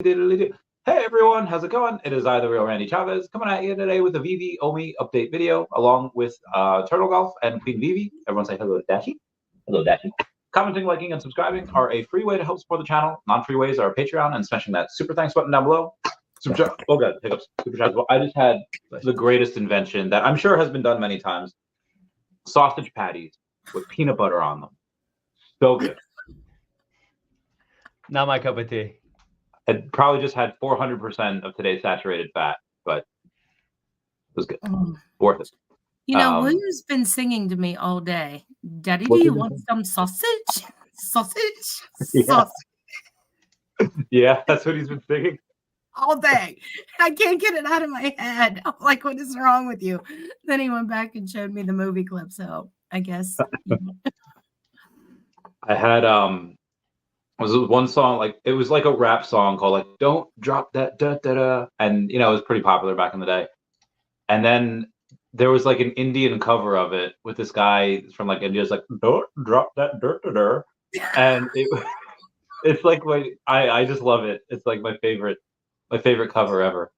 Hey everyone, how's it going? It is I, the real Randy Chavez, coming at you today with a VeVe OMI update video, along with Turtle Golf and Queen VeVe. Everyone say hello to Dashi. Hello, Dashi. Commenting, liking, and subscribing are a free way to help support the channel. Non-free ways are Patreon and smashing that super thanks button down below. Super oh god, hiccups. Super chat. Well, I just had the greatest invention that I'm sure has been done many times. Sausage patties with peanut butter on them. So good. Not my cup of tea. It probably just had 400% of today's saturated fat, but it was good. Worth it. You know, William's been singing to me all day. Daddy, do you want some sausage? Sausage? Yeah. Sausage. Yeah, that's what he's been singing. All day. I can't get it out of my head. I'm like, what is wrong with you? Then he went back and showed me the movie clip, so I guess. I had was one song, like it was like a rap song called like "Don't Drop That Da Da Da," and you know it was pretty popular back in the day. And then there was like an Indian cover of it with this guy from like India's like "Don't Drop That Da Da Da," and it's like I just love it. It's like my favorite cover ever.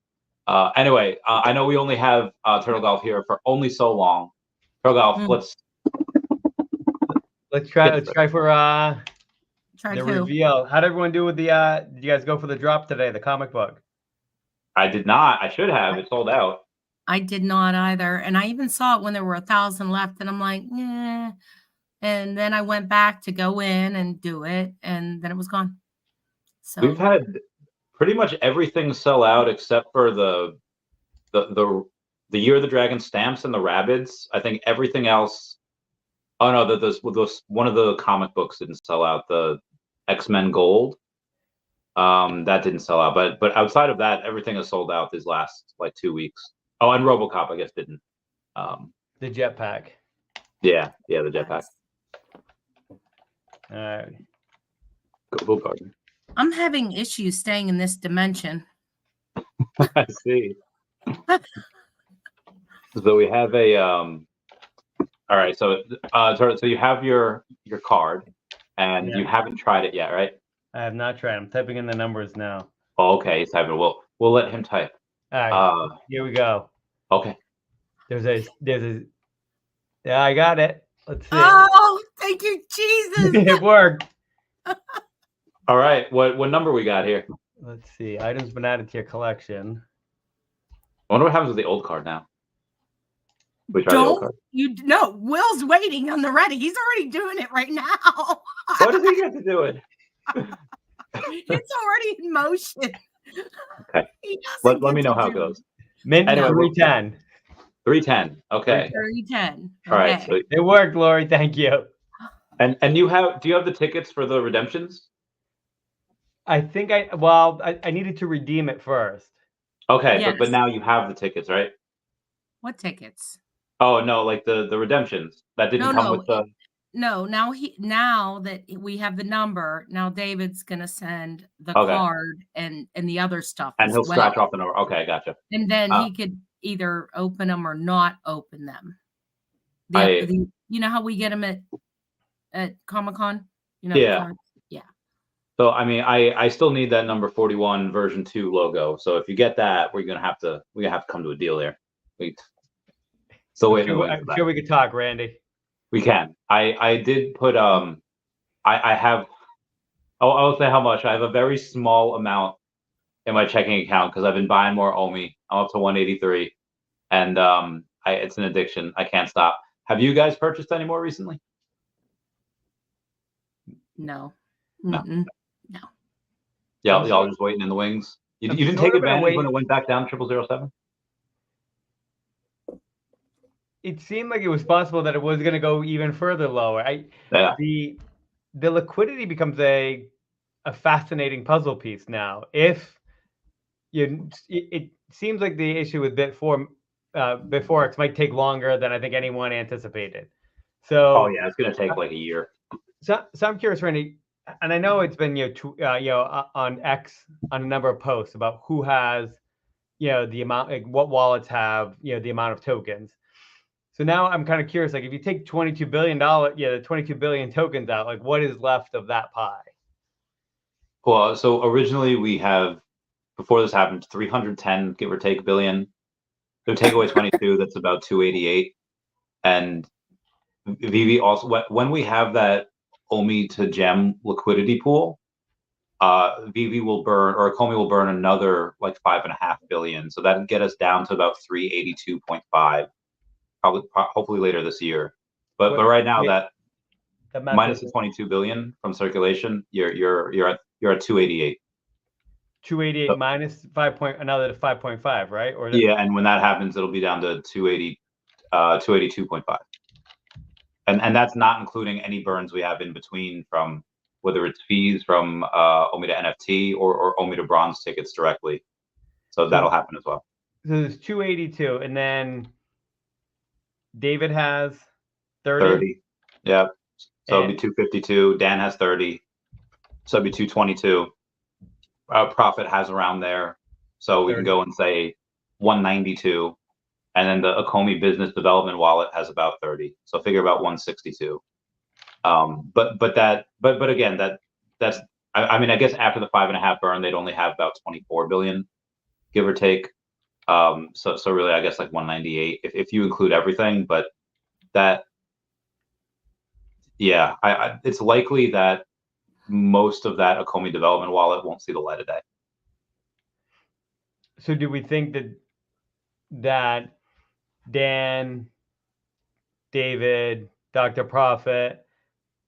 Anyway, I know we only have Turtle Golf here for only so long. Turtle Golf, let's try for the to. reveal. How did everyone do with the did you guys go for the drop today, the comic book? I did not. I should have. It sold out. I did not either. And I even saw it when there were 1,000 left. And I'm like, eh. And then I went back to go in and do it. And then it was gone. So we've had pretty much everything sell out except for the Year of the Dragon stamps and the Rabbids. I think everything else. Oh no, those one of the comic books didn't sell out. The X-Men Gold, that didn't sell out. But outside of that, everything has sold out these last like 2 weeks. Oh, and RoboCop, I guess, didn't. The jetpack. Yeah, the jetpack. All right. Go Garden. I'm having issues staying in this dimension. I see. So we have a all right, so you have your card, and you haven't tried it yet, right? I have not tried. I'm typing in the numbers now. Oh, okay, he's typing. We'll let him type. All right, here we go. Okay. There's a yeah, I got it. Let's see. Oh, thank you, Jesus. It worked. All right, what number we got here? Let's see. Items been added to your collection. I wonder what happens with the old card now. We try the old card. No, Will's waiting on the ready. He's already doing it right now. What does he get to do it? It's already in motion. Okay. Let me know how it goes. Mint anyway, 310. 310. Okay. 310. All right. So, it worked, Lori. Thank you. And do you have the tickets for the redemptions? I think I needed to redeem it first. Okay, yes. but now you have the tickets, right? What tickets? Oh no, like the redemptions that didn't come with the. No, now that we have the number, now David's gonna send the card and the other stuff. And he'll scratch off the number. Okay, gotcha. And then he could either open them or not open them. You know how we get them at Comic-Con? You know, yeah. Yeah. So I mean, I still need that number 41 version 2 logo. So if you get that, we're gonna have to come to a deal there. So wait. I'm sure we could talk, Randy. We can. I did put I have. I'll say how much. I have a very small amount in my checking account because I've been buying more OMI. I'm up to 183, and it's an addiction. I can't stop. Have you guys purchased any more recently? No. No. No. Yeah, y'all just waiting in the wings. You didn't take advantage when it went back down 0007? It seemed like it was possible that it was going to go even further lower. The liquidity becomes a fascinating puzzle piece now. If it seems like the issue with BitForex might take longer than I think anyone anticipated. So it's going to take like a year. So I'm curious, Randy, and I know it's been on X on a number of posts about who has the amount, like what wallets have the amount of tokens. So now I'm kind of curious, like if you take $22 billion, the 22 billion tokens out, like what is left of that pie? Well, so originally we have before this happened, 310 give or take billion. So take away 22, that's about 288. And VeVe also, when we have that OMI to gem liquidity pool, VeVe will burn, or Comey will burn another like 5.5 billion. So that'd get us down to about 382.5, probably, hopefully later this year. But right now that minus the 22 billion from circulation, you're at 288. 288 so, minus 5 point, another 5.5, right? Or yeah, and when that happens, it'll be down to 282.5. And that's not including any burns we have in between from whether it's fees from OMI to NFT or OMI to bronze tickets directly. So that'll happen as well. So there's 282, and then David has 30. 30. Yeah. So it'll be 252. Dan has 30. So it'll be 222. Profit has around there. So we 30. Can go and say 192. And then the Acomi business development wallet has about 30. So figure about 162. But again, that's I mean, I guess after the 5.5 burn, they'd only have about 24 billion, give or take. So really, I guess like 198 if you include everything. But that, yeah, it's likely that most of that Acomi development wallet won't see the light of day. So do we think that Dan, David, Dr. Profit,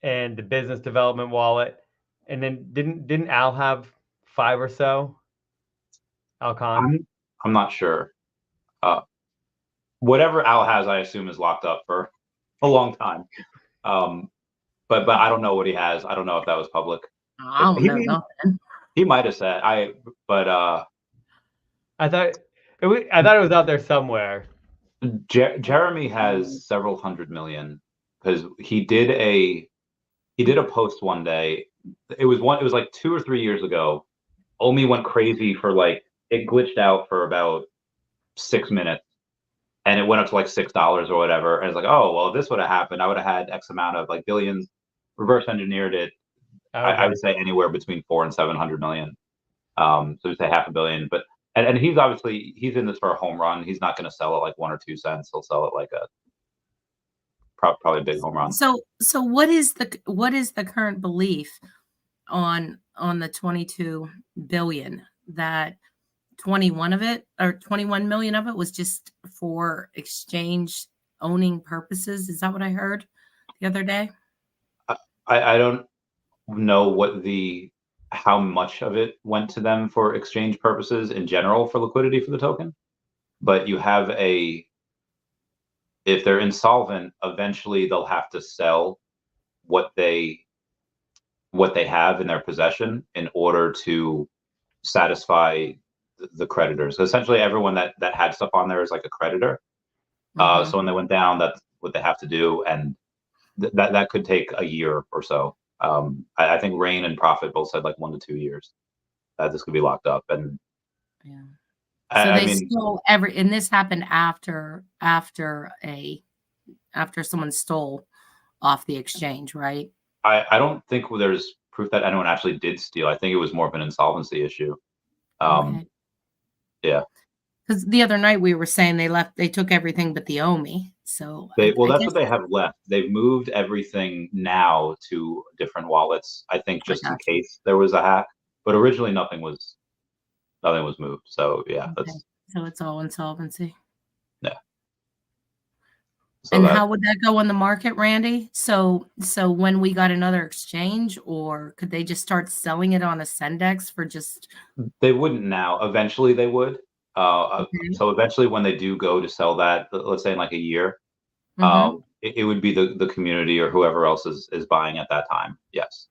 and the business development wallet, and then didn't Al have 5 or so? Al Kahn? I'm not sure. Whatever Al has, I assume, is locked up for a long time. But I don't know what he has. I don't know if that was public. I don't know nothing. He might have said I thought it was out there somewhere. Jeremy has several hundred million because he did a post one day. It was like 2 or 3 years ago. OMI went crazy for like, it glitched out for about 6 minutes. And it went up to like $6 or whatever. And it's like, oh, well, if this would have happened, I would have had X amount of like billions, reverse engineered it. Okay. I would say anywhere between 400 and 700 million. So we'd say 500 million. But and he's obviously, he's in this for a home run. He's not going to sell it like 1 or 2 cents. He'll sell it like probably a big home run. So what is the current belief on the 22 billion, that 21 million of it was just for exchange owning purposes? Is that what I heard the other day? I don't know how much of it went to them for exchange purposes in general for liquidity for the token, but you have if they're insolvent, eventually they'll have to sell what they have in their possession in order to satisfy the creditors. So essentially everyone that had stuff on there is like a creditor. Mm-hmm. So when they went down, that's what they have to do. And that could take a year or so. I think Rain and Profit both said like 1 to 2 years that this could be locked up. And yeah. So stole and this happened after someone stole off the exchange, right? I don't think there's proof that anyone actually did steal. I think it was more of an insolvency issue. Okay. Yeah. Because the other night we were saying they took everything but the OMI. So that's what they have left. They've moved everything now to different wallets, I think, just in case there was a hack. But originally nothing was moved. So yeah, okay. So it's all insolvency. Yeah. So how would that go on the market, Randy? So when we got another exchange, or could they just start selling it on a Sendex for just? They wouldn't now. Eventually they would. Okay. So eventually when they do go to sell that, let's say in like a year, mm-hmm. it would be the community or whoever else is buying at that time. Yes.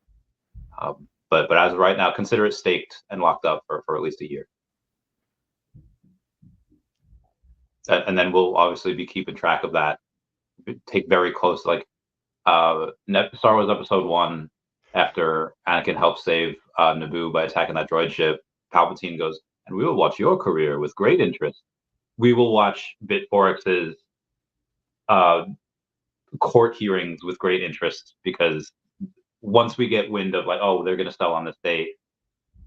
But as of right now, consider it staked and locked up for at least a year. And then we'll obviously be keeping track of that. Take very close, like Star Wars Episode 1, after Anakin helps save Naboo by attacking that droid ship, Palpatine goes, and we will watch your career with great interest. We will watch BitForex's court hearings with great interest, because once we get wind of like, oh, they're going to sell on this date,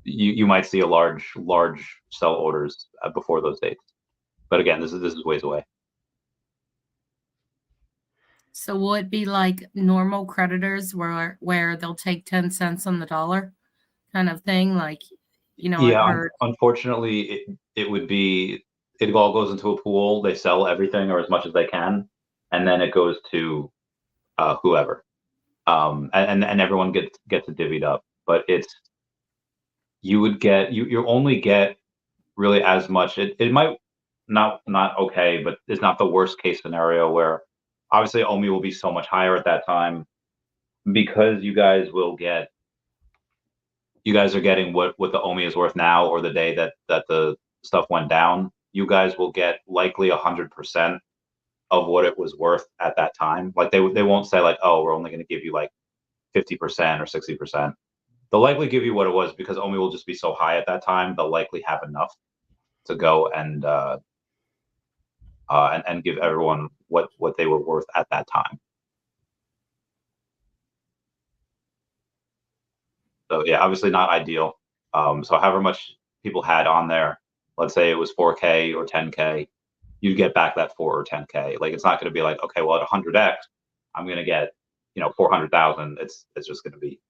you might see a large sell orders before those dates. But again, this is ways away. So will it be like normal creditors where they'll take 10 cents on the dollar kind of thing? Like, you know, yeah, I've heard. Unfortunately, it would be, it all goes into a pool. They sell everything or as much as they can, and then it goes to whoever, and everyone gets it divvied up. But it's, you would get, you only get really as much. It might not okay, but it's not the worst case scenario where obviously OMI will be so much higher at that time because you guys are getting what the OMI is worth now, or the day that the stuff went down. You guys will get likely 100% of what it was worth at that time. Like they won't say like, oh, we're only going to give you like 50% or 60%. They'll likely give you what it was because OMI will just be so high at that time. They'll likely have enough to go and give everyone what they were worth at that time. So yeah, obviously not ideal. So however much people had on there, let's say it was 4K or 10K, you'd get back that 4 or 10K. Like it's not going to be like, okay, well at 100X, I'm going to get 400,000. It's just going to be.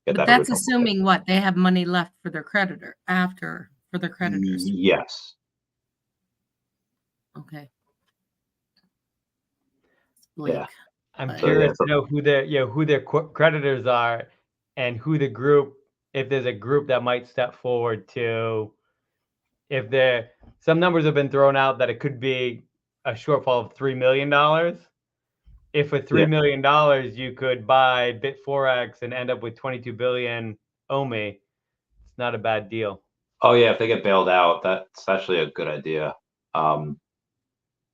But that's assuming what they have money left for their creditor for their creditors. Yes. Okay. Yeah. I'm curious to know who their creditors are, and who the group, if there's a group that might step forward to, if there, some numbers have been thrown out that it could be a shortfall of $3 million. If with $3 million you could buy BitForex and end up with 22 billion OMI, it's not a bad deal. Oh yeah, if they get bailed out, that's actually a good idea.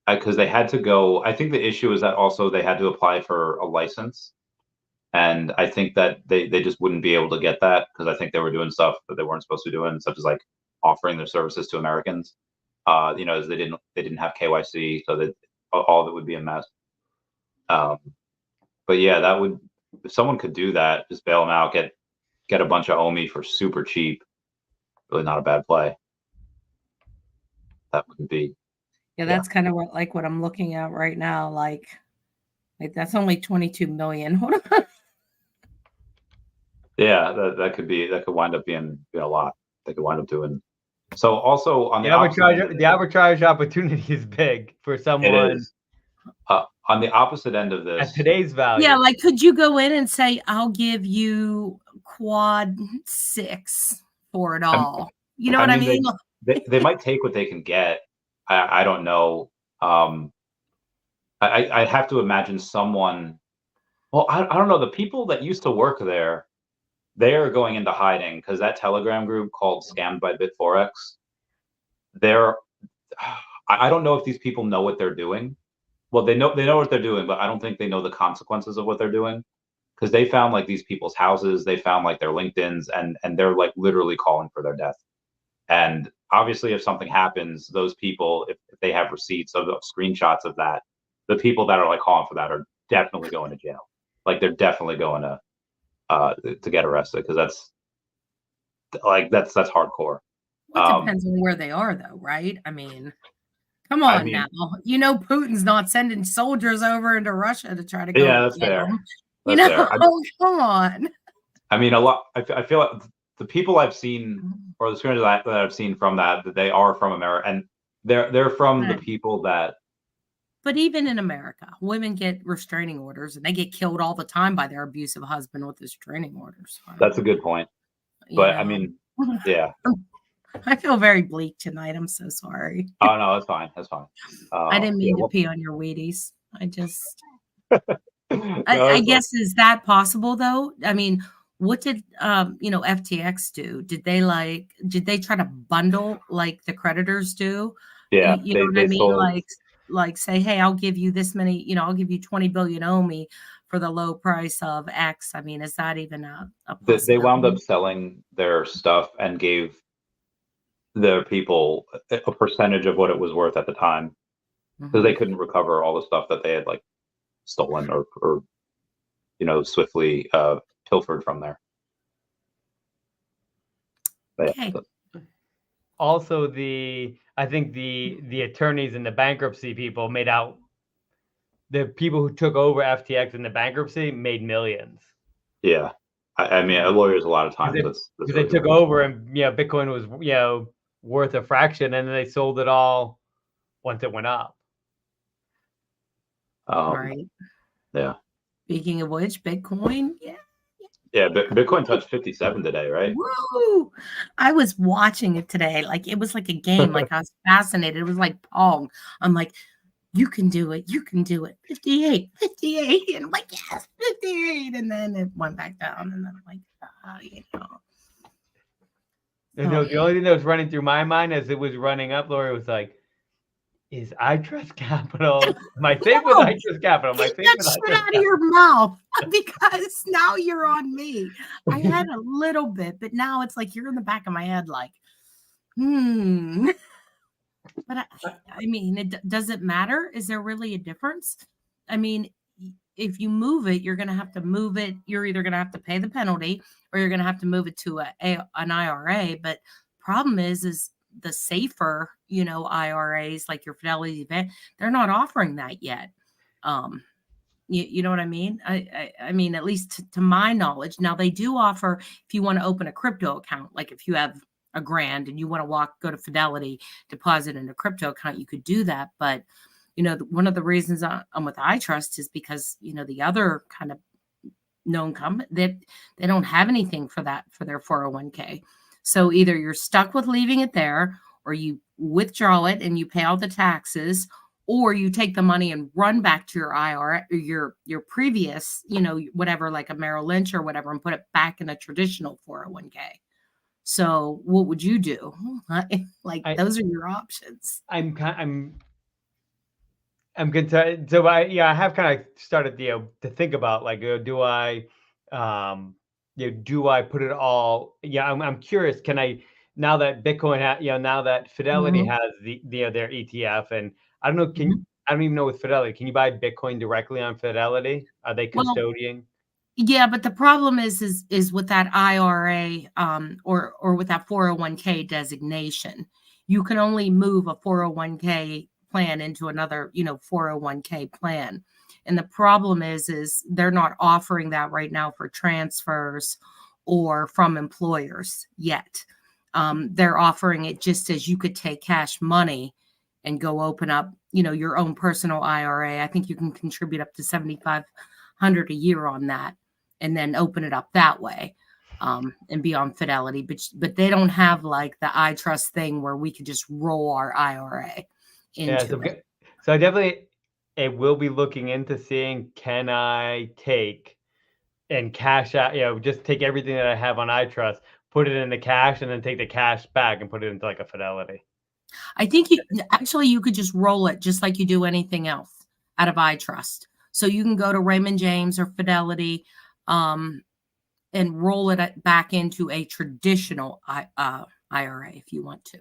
Because they had to go. I think the issue is that also they had to apply for a license, and I think that they just wouldn't be able to get that because I think they were doing stuff that they weren't supposed to be doing, such as like offering their services to Americans. As they didn't have KYC, so that all of it would be a mess. But yeah, that would, if someone could do that, just bail them out, get a bunch of OMI for super cheap. Really not a bad play. That wouldn't be. Yeah, that's kind of what I'm looking at right now. Like that's only 22 million. Hold on. Yeah, that could wind up being a lot. They could wind up doing. So also on the arbitrage opportunity is big for someone. It is. On the opposite end of this, at today's value. Yeah, like could you go in and say, I'll give you quad 6 for it all? You know what I mean? They might take what they can get. I don't know. I have to imagine someone. Well, I don't know. The people that used to work there, they are going into hiding because that Telegram group called Scammed by BitForex. I don't know if these people know what they're doing. Well, they know what they're doing, but I don't think they know the consequences of what they're doing, because they found like these people's houses, they found like their LinkedIn's, and they're like literally calling for their death. And obviously, if something happens, those people, if they have receipts of screenshots of that, the people that are like calling for that are definitely going to jail. Like they're definitely going to get arrested, because that's hardcore. Well, it depends on where they are, though, right? I mean, come on now. Putin's not sending soldiers over into Russia to try to go. Yeah, that's fair. Them. Fair. Come on. I mean, a lot. I feel like the people I've seen, or the screenshots that I've seen from that they are from America, and they're from the people that. But even in America, women get restraining orders, and they get killed all the time by their abusive husband with restraining orders. That's a good point. But I mean, yeah. I feel very bleak tonight. I'm so sorry. Oh no, that's fine. That's fine. I didn't mean to pee on your Wheaties. I just. I guess is that possible though? I mean, what did FTX do? Did they try to bundle like the creditors do? Yeah, you know what I mean? Sold. Like say, hey, I'll give you this many. I'll give you 20 billion OMI for the low price of X. I mean, is that even a possibility? They wound up selling their stuff and gave the people a percentage of what it was worth at the time, because they couldn't recover all the stuff that they had like stolen or swiftly pilfered from there. Okay. Also, I think the attorneys and the bankruptcy people made out. The people who took over FTX in the bankruptcy made millions. Yeah, I mean, lawyers a lot of times because that's they took over, and Bitcoin was worth a fraction, and then they sold it all once it went up. Right. Yeah. Speaking of which, Bitcoin, Yeah, Bitcoin touched 57 today, right? Woo! I was watching it today. Like, it was like a game. Like, I was fascinated. It was like Pong. I'm like, you can do it. You can do it. 58. And I'm like, yes, 58. And then it went back down. And then I'm like, The only thing that was running through my mind as it was running up, Laura, was like, is iTrust Capital my favorite iTrust Capital? My favorite that shit out of your mouth, because now you're on me. I had a little bit, but now it's like you're in the back of my head, like, But I mean, does it matter? Is there really a difference? I mean, if you move it, you're going to have to move it. You're either going to have to pay the penalty, or you're going to have to move it to an IRA. But problem is the safer, IRAs like your Fidelity event, they're not offering that yet. You know what I mean? I mean, at least to my knowledge. Now they do offer, if you want to open a crypto account, like if you have $1,000 and you want to go to Fidelity, deposit in a crypto account, you could do that. But, one of the reasons I'm with iTrust is because, the other kind of known company, that they don't have anything for that for their 401k. So either you're stuck with leaving it there, or you withdraw it and you pay all the taxes, or you take the money and run back to your IRA or your previous, whatever, like a Merrill Lynch or whatever, and put it back in a traditional 401k. So what would you do? Those are your options. I'm concerned. So I have kind of started to think about, like, do I put it all? I'm curious. Can I, now that Bitcoin now that Fidelity has their ETF, and I don't know, I don't even know with Fidelity, can you buy Bitcoin directly on Fidelity? Are they custodian? Yeah, but the problem is with that IRA or with that 401k designation, you can only move a 401k plan into another 401k plan. And the problem is they're not offering that right now for transfers or from employers yet. They're offering it just as you could take cash money and go open up your own personal IRA. I think you can contribute up to $7,500 a year on that, and then open it up that way, and be on Fidelity. But they don't have like the iTrust thing where we could just roll our IRA into it. So I definitely will be looking into seeing, can I take and cash out, just take everything that I have on iTrust, put it into cash, and then take the cash back and put it into like a Fidelity. I think you could just roll it just like you do anything else out of iTrust. So you can go to Raymond James or Fidelity, and roll it back into a traditional IRA if you want to.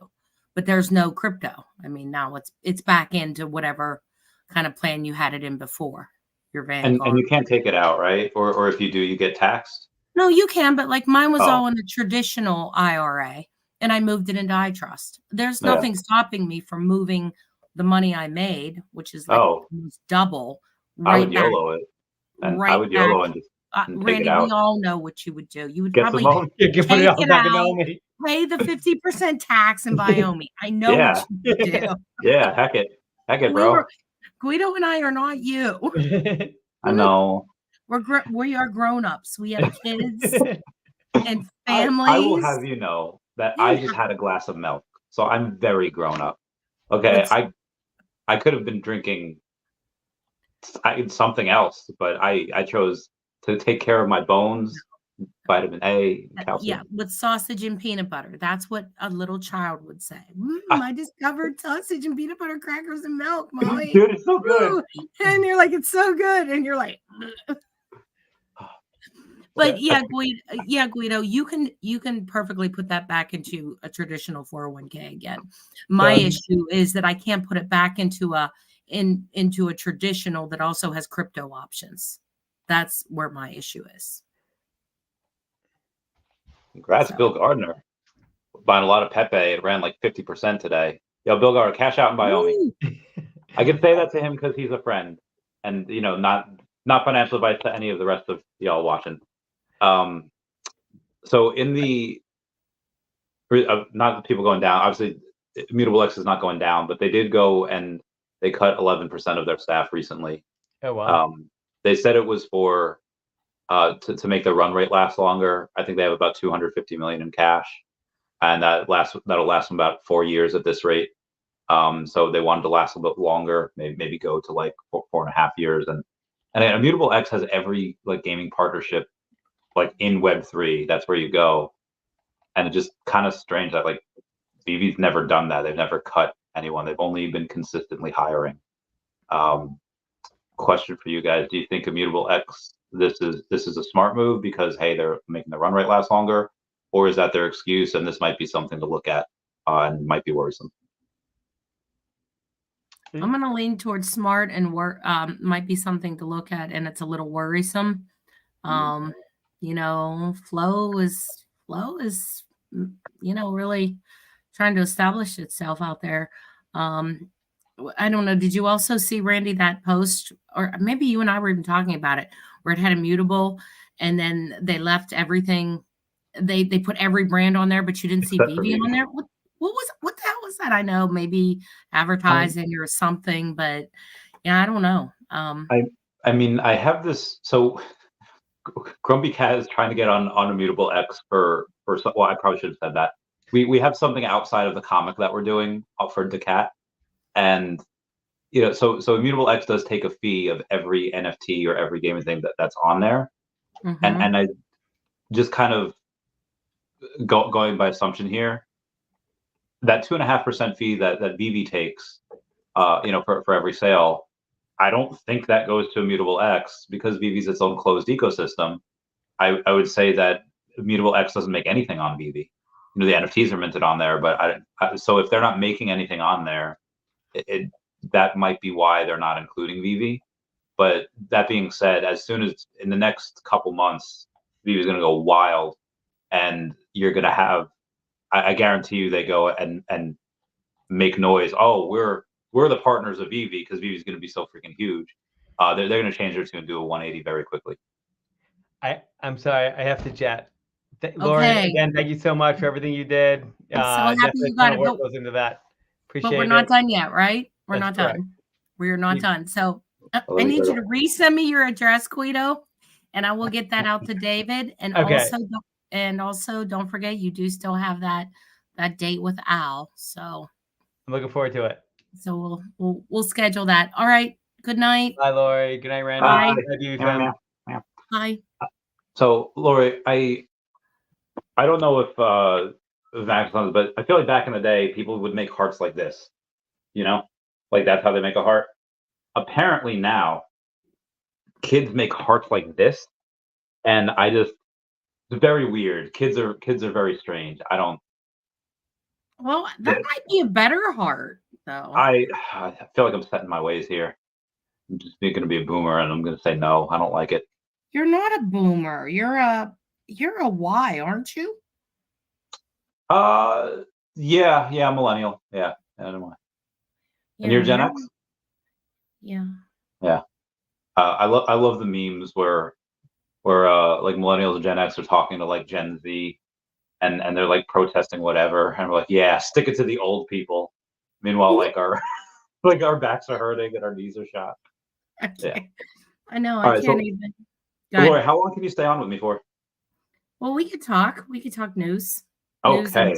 But there's no crypto. I mean, now it's back into whatever kind of plan you had it in before. Your Vanguard. And you can't take it out, right? Or if you do, you get taxed? No, you can, but like mine was all in the traditional IRA, and I moved it into iTrust. There's nothing stopping me from moving the money I made, which is like almost double. I would YOLO it. And I would YOLO and just Randy, we all know what you would do. You would get probably take it out, pay the 50% tax, and buy OMI. I know what you would do. Yeah, heck it, bro. Guido and I are not you. I know. We are grown-ups. We have kids and families. I will have you know that I just had a glass of milk, so I'm very grown up. Okay, I could have been drinking something else, but I chose to take care of my bones, vitamin A, and calcium. Yeah, with sausage and peanut butter. That's what a little child would say. I discovered sausage and peanut butter crackers and milk, Molly. Dude, it's so good. And you're like, it's so good. And you're like, but Guido, you can perfectly put that back into a traditional 401k again. My issue is that I can't put it back into a traditional that also has crypto options. That's where my issue is. Congrats, Bill Gardner. buying a lot of Pepe. It ran like 50% today. Yo, Bill Gar, cash out and buy OMI. I can say that to him because he's a friend, and not financial advice to any of the rest of y'all watching. So in the not the people going down, obviously Immutable X is not going down, but they did go and they cut 11% of their staff recently. Oh wow. They said it was for to make the run rate last longer. I think they have about 250 million in cash, and that'll last them about 4 years at this rate. So they wanted to last a little bit longer, maybe go to like 4.5 years. And Immutable X has every like gaming partnership like in Web3. That's where you go. And it's just kind of strange that like VeVe's never done that. They've never cut anyone. They've only been consistently hiring. Question for you guys: do you think Immutable X this is a smart move because hey, they're making the run rate last longer, or is that their excuse and this might be something to look at and might be worrisome? I'm going to lean towards smart and might be something to look at, and it's a little worrisome. Flow is really trying to establish itself out there. I don't know. Did you also see, Randy, that post, or maybe you and I were even talking about it, where it had Immutable and then they left everything. They put every brand on there, but you didn't see VeVe on there. What the hell was that? I know maybe advertising or something, but yeah, I don't know. I mean, I have this. So Grumpy Cat is trying to get on Immutable X for well, I probably should have said that. We have something outside of the comic that we're doing for Decat. And so Immutable X does take a fee of every NFT or every gaming thing that's on there, and I just kind of going by assumption here, that 2.5% fee that VeVe takes, for every sale, I don't think that goes to Immutable X because VeVe's its own closed ecosystem. I would say that Immutable X doesn't make anything on VeVe. The NFTs are minted on there, but so if they're not making anything on there, that might be why they're not including VeVe. But that being said, as soon as in the next couple months, VeVe is going to go wild, and you're going to have, I guarantee you, they go and make noise. Oh, we're the partners of VeVe because VeVe is going to be so freaking huge. They're going to change their tune and do a 180 very quickly. I'm sorry, I have to jet. Lauren, again, thank you so much for everything you did. I'm so happy you got it. Work goes into that. Appreciate it. But we're not done yet, right? We're not done. We're not done. So I need you to resend me your address, Guido, and I will get that out to David. And also don't forget, you do still have that date with Al. So I'm looking forward to it. So we'll schedule that. All right. Good night. Bye, Lori. Good night, Randy. Bye. Bye. So, Lori, I don't know if Max, but I feel like back in the day, people would make hearts like this. Like that's how they make a heart. Apparently now, kids make hearts like this, and it's very weird. Kids are very strange. I don't. Well, that might be a better heart, though. I feel like I'm set in my ways here. I'm just going to be a boomer, and I'm going to say no. I don't like it. You're not a boomer. You're a Y, aren't you? Yeah, millennial. Yeah, I'm Y. And you're Gen X? Yeah. Yeah. I love the memes where like millennials and Gen X are talking to like Gen Z, and they're like protesting whatever, and we're like, yeah, stick it to the old people. Meanwhile, like our backs are hurting and our knees are shot. Yeah. I know. I can't even. Lori, how long can you stay on with me for? Well, we could talk. We could talk news. Okay.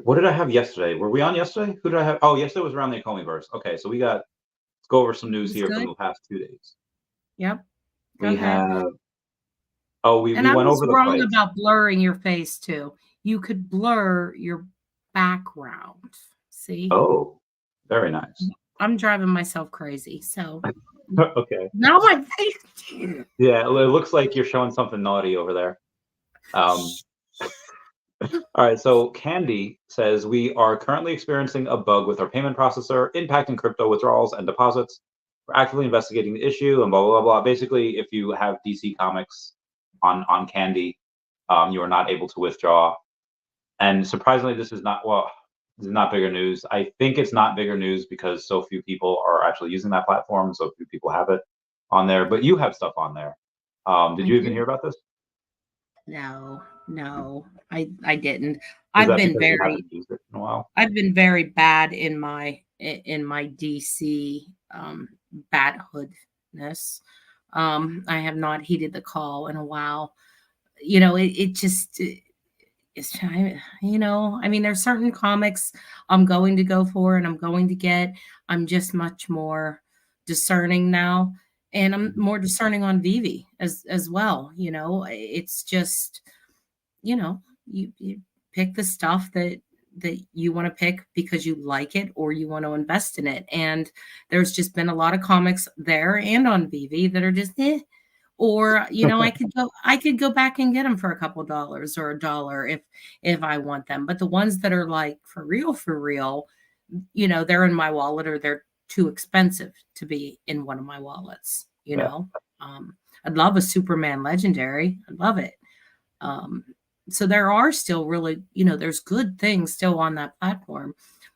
What did I have yesterday? Were we on yesterday? Who did I have? Oh, yesterday was around the Economiverse. Okay, so let's go over some news here from the past 2 days. Yep. We have. Oh, we went over the. I was wrong about blurring your face too. You could blur your background. See? Oh, very nice. I'm driving myself crazy. So. Okay. Now my face. Yeah, it looks like you're showing something naughty over there. All right, so Candy says we are currently experiencing a bug with our payment processor impacting crypto withdrawals and deposits. We're actively investigating the issue and blah, blah, blah, blah. Basically, if you have DC Comics on Candy, you are not able to withdraw. And surprisingly, this is not bigger news. I think it's not bigger news because so few people are actually using that platform. So few people have it on there. But you have stuff on there. Did you even hear about this? No, I didn't. I've been very used it in a while? I've been very bad in my DC bat hoodness. I have not heeded the call in a while. You know, it's you know, I mean, there's certain comics I'm going to go for and I'm going to get. I'm just much more discerning now, and I'm more discerning on VeVe as well. You know, it's just, you know, you pick the stuff that you want to pick because you like it or you want to invest in it. And there's just been a lot of comics there and on VeVe that are just or, you know, I could go back and get them for a couple dollars or $1 if I want them. But the ones that are like for real, you know, they're in my wallet or they're too expensive to be in one of my wallets. You know, I'd love a Superman Legendary. I'd love it. So there are still really, you know, there's good things still on that platform,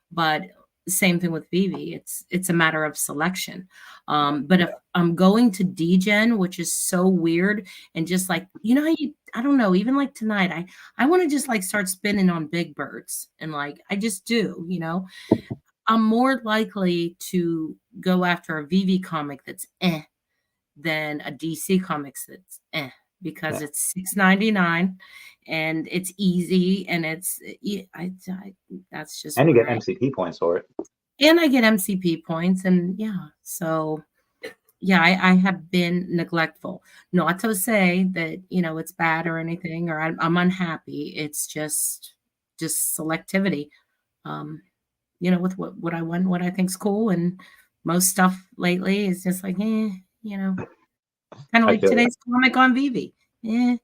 but same thing with VeVe. It's a matter of selection. But if I'm going to DGen, which is so weird, and just like, you know, I don't know, even like tonight, I want to just like start spinning on big birds, and like I just do, you know. I'm more likely to go after a VeVe comic that's than a DC comics that's because it's $6.99 and it's easy and it's that's just, and you get MCP points for it. And I get MCP points, and so I have been neglectful. Not to say that, you know, it's bad or anything, or I'm unhappy. It's just selectivity. You know, with what I want, what I think's cool, and most stuff lately is just like, you know, kind of like today's comic on VeVe. You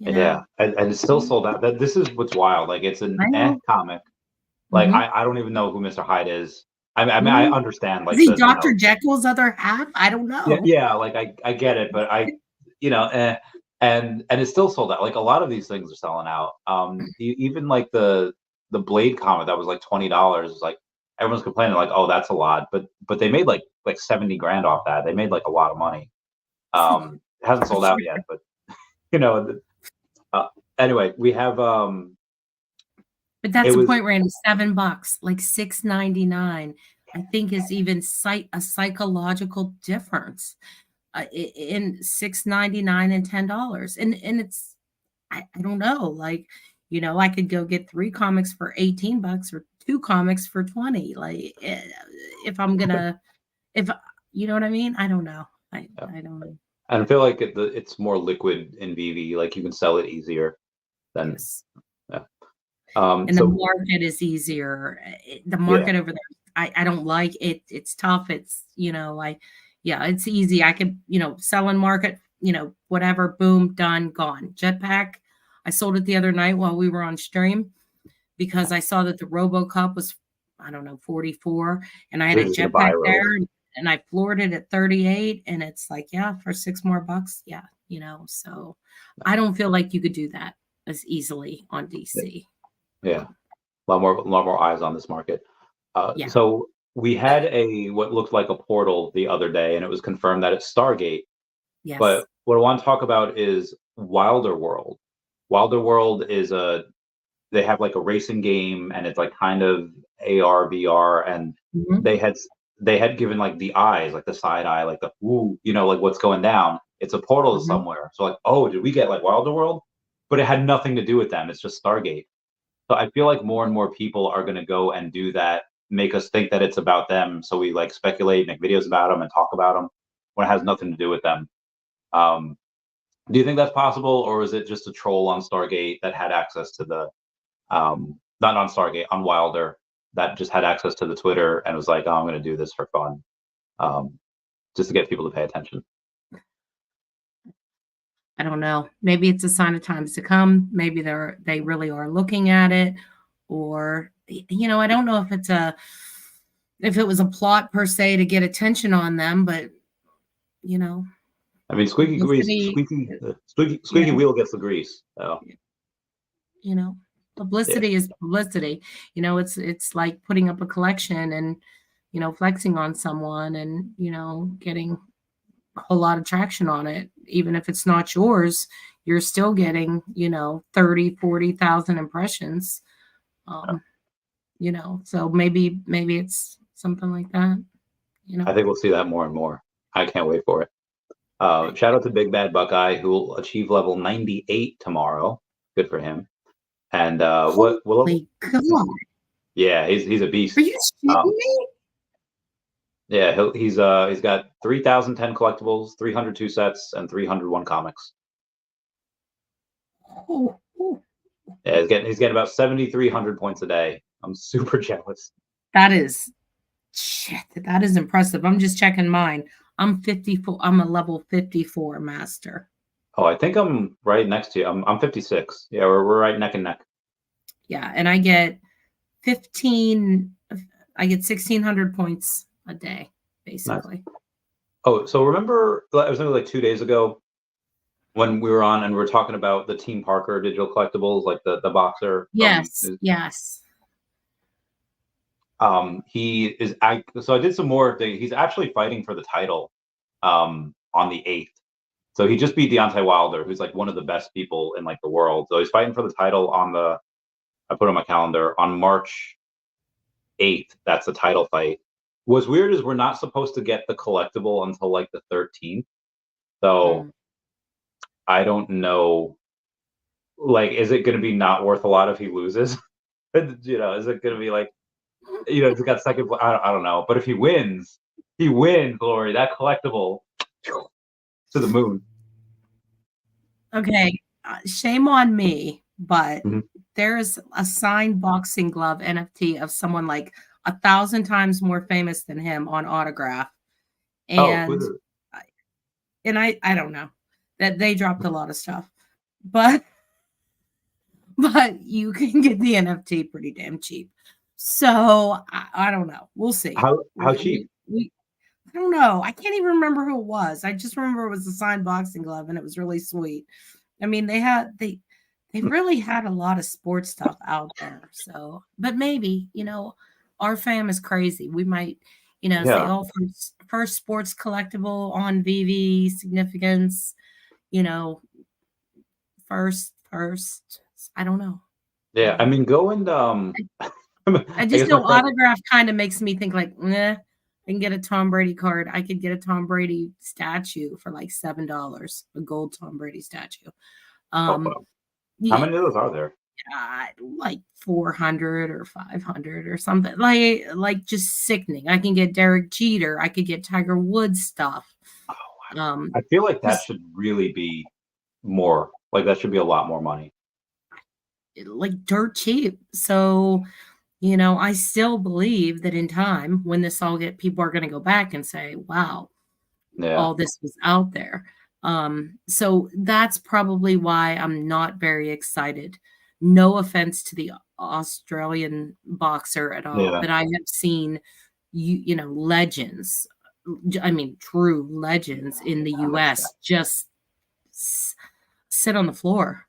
know? And it's still sold out. This is what's wild. Like, it's an comic. Like, I don't even know who Mr. Hyde is. I mean, I understand. Like, is he Dr. Jekyll's other half? I don't know. Yeah, like I get it, but you know, and it's still sold out. Like, a lot of these things are selling out. Even like the Blade comic that was like $20. Like, everyone's complaining, like, oh, that's a lot, but they made like 70 grand off that. They made like a lot of money. It hasn't sold out yet, but you know. Anyway, we have. But that's the point, Randy. $7, like $6.99, I think is even a psychological difference in $6.99 and $10. And it's, I don't know, like, you know, I could go get 3 comics for $18 or 2 comics for 20. Like, if I'm gonna, if you know what I mean, I don't know. I don't know. And I feel like it's more liquid in VeVe. Like, you can sell it easier than. And the market is easier. The market over there, I don't like it. It's tough. It's, you know, it's easy. I could, you know, sell in market, you know, whatever, boom, done, gone. Jetpack, I sold it the other night while we were on stream because I saw that the RoboCup was, I don't know, 44, and I had a Jetpack there, and I floored it at 38, and it's like, for $6 more, you know. So I don't feel like you could do that as easily on DC. Yeah, a lot more eyes on this market. So we had what looked like a portal the other day, and it was confirmed that it's Stargate. Yes. But what I want to talk about is Wilder World. Wilder World is they have like a racing game, and it's like kind of AR, VR, and they had given like the eyes, like the side eye, like the ooh, you know, like what's going down. It's a portal somewhere. So like, oh, did we get like Wilder World? But it had nothing to do with them. It's just Stargate. So I feel like more and more people are going to go and do that, make us think that it's about them. So we like speculate, make videos about them, and talk about them when it has nothing to do with them. Do you think that's possible, or is it just a troll on Stargate that had access to the, not on Stargate, on Wilder, that just had access to the Twitter and was like, oh, I'm going to do this for fun, just to get people to pay attention? I don't know. Maybe it's a sign of times to come. Maybe they really are looking at it, or, you know, I don't know if it was a plot per se to get attention on them, but, you know. I mean, squeaky wheel gets the grease. So. You know. Publicity is publicity. You know, it's like putting up a collection and, you know, flexing on someone and, you know, getting a whole lot of traction on it. Even if it's not yours, you're still getting, you know, 30, 40,000 impressions. You know, so maybe it's something like that. You know, I think we'll see that more and more. I can't wait for it. Shout out to Big Bad Buckeye, who will achieve level 98 tomorrow. Good for him. And what? Holy God. Yeah, he's a beast. Are you shitting me? Yeah, he's got 3,010 collectibles, 302 sets, and 301 comics. Oh. Yeah, he's getting about 7,300 points a day. I'm super jealous. That is shit. That is impressive. I'm just checking mine. I'm 54. I'm a level 54 master. Oh, I think I'm right next to you. I'm 56. Yeah, we're right neck and neck. Yeah, and I get 1,600 points a day, basically. Nice. Oh, so remember, it was maybe like 2 days ago when we were on and we were talking about the Team Parker digital collectibles, like the boxer. Yes, yes. He is. So I did some more. He's actually fighting for the title on the 8th. So he just beat Deontay Wilder, who's like one of the best people in like the world. So he's fighting for the title on the. I put on my calendar on March 8th. That's the title fight. What's weird is we're not supposed to get the collectible until like the 13th. So I don't know. Like, is it going to be not worth a lot if he loses? You know, is it going to be like, you know, he's got second. I don't know. But if he wins, Lori. That collectible to the moon. Okay, shame on me, but there's a signed boxing glove NFT of someone like 1,000 times more famous than him on autograph, and I don't know that they dropped a lot of stuff, but you can get the NFT pretty damn cheap. So I don't know. We'll see. How cheap? I don't know. I can't even remember who it was. I just remember it was a signed boxing glove, and it was really sweet. I mean, they really had a lot of sports stuff out there. So, but maybe, you know, our fam is crazy. We might, you know, say, oh, first sports collectible on VeVe significance, you know, first. I don't know. Yeah, I mean, go and I just know autograph kind of makes me think like, I can get a Tom Brady card. I could get a Tom Brady statue for like $7, a gold Tom Brady statue. How many of those are there? Like 400 or 500 or something. Like just sickening. I can get Derek Jeter. I could get Tiger Woods stuff. Oh, I feel like that should really be more. Like that should be a lot more money. Like dirt cheap. So, you know, I still believe that in time, when this all people are going to go back and say, wow, all this was out there. So that's probably why I'm not very excited. No offense to the Australian boxer at all, but I have seen, you know, legends. I mean, true legends in the U.S. just sit on the floor.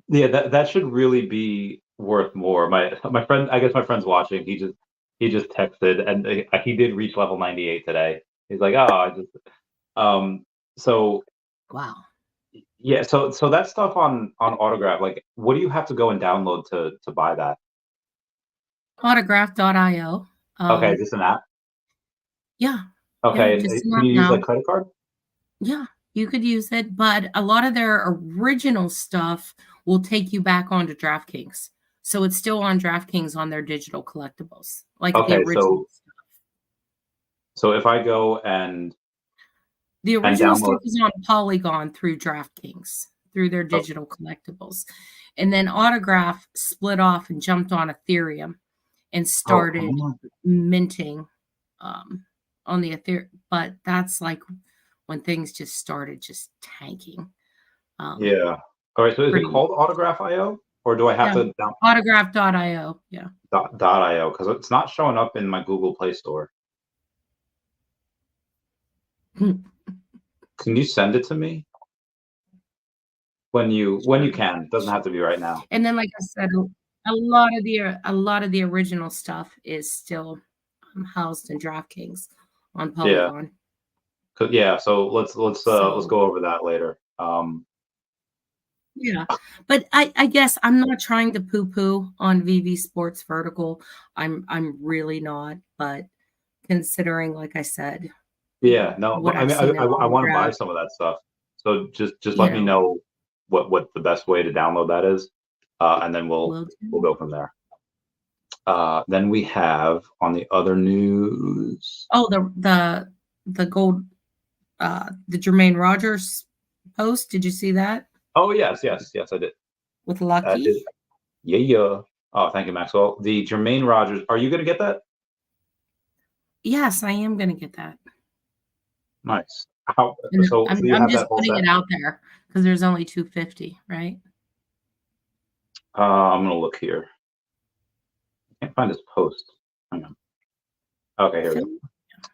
Yeah, that should really be worth more. My friend, I guess my friend's watching. He just texted, and he did reach level 98 today. He's like, oh, so wow. Yeah, so that stuff on Autograph, like, what do you have to go and download to buy that? Autograph.io. Okay, is this an app? Yeah. Okay, can you use like credit card? Yeah, you could use it, but a lot of their original stuff will take you back onto DraftKings. So it's still on DraftKings on their digital collectibles, like the original stuff. So if I go and the original stuff is on Polygon through DraftKings, through their digital collectibles. And then Autograph split off and jumped on Ethereum and started minting on the Ethereum. But that's like when things just started just tanking. Yeah. All right. So is it called Autograph.io? Or do I have to download Autograph.io? Yeah. .io, because it's not showing up in my Google Play Store. Can you send it to me? When you can. It doesn't have to be right now. And then, like I said, a lot of the original stuff is still housed in DraftKings on Polygon. Yeah. So let's go over that later. Yeah, but I guess I'm not trying to poo-poo on VeVe Sports Vertical. I'm really not, but considering, like I said, yeah, no, what I I've mean, seen I want to buy draft, some of that stuff. So just let me know what the best way to download that is, and then we'll go from there. Then we have on the other news. Oh, the gold, the Jermaine Rogers post. Did you see that? Oh yes, I did. With Lucky. Yeah. Oh, thank you, Maxwell. The Jermaine Rogers. Are you going to get that? Yes, I am going to get that. Nice. I'm just putting it out there because there's only 250, right? I'm going to look here. I can't find his post. Hang on. Okay, here we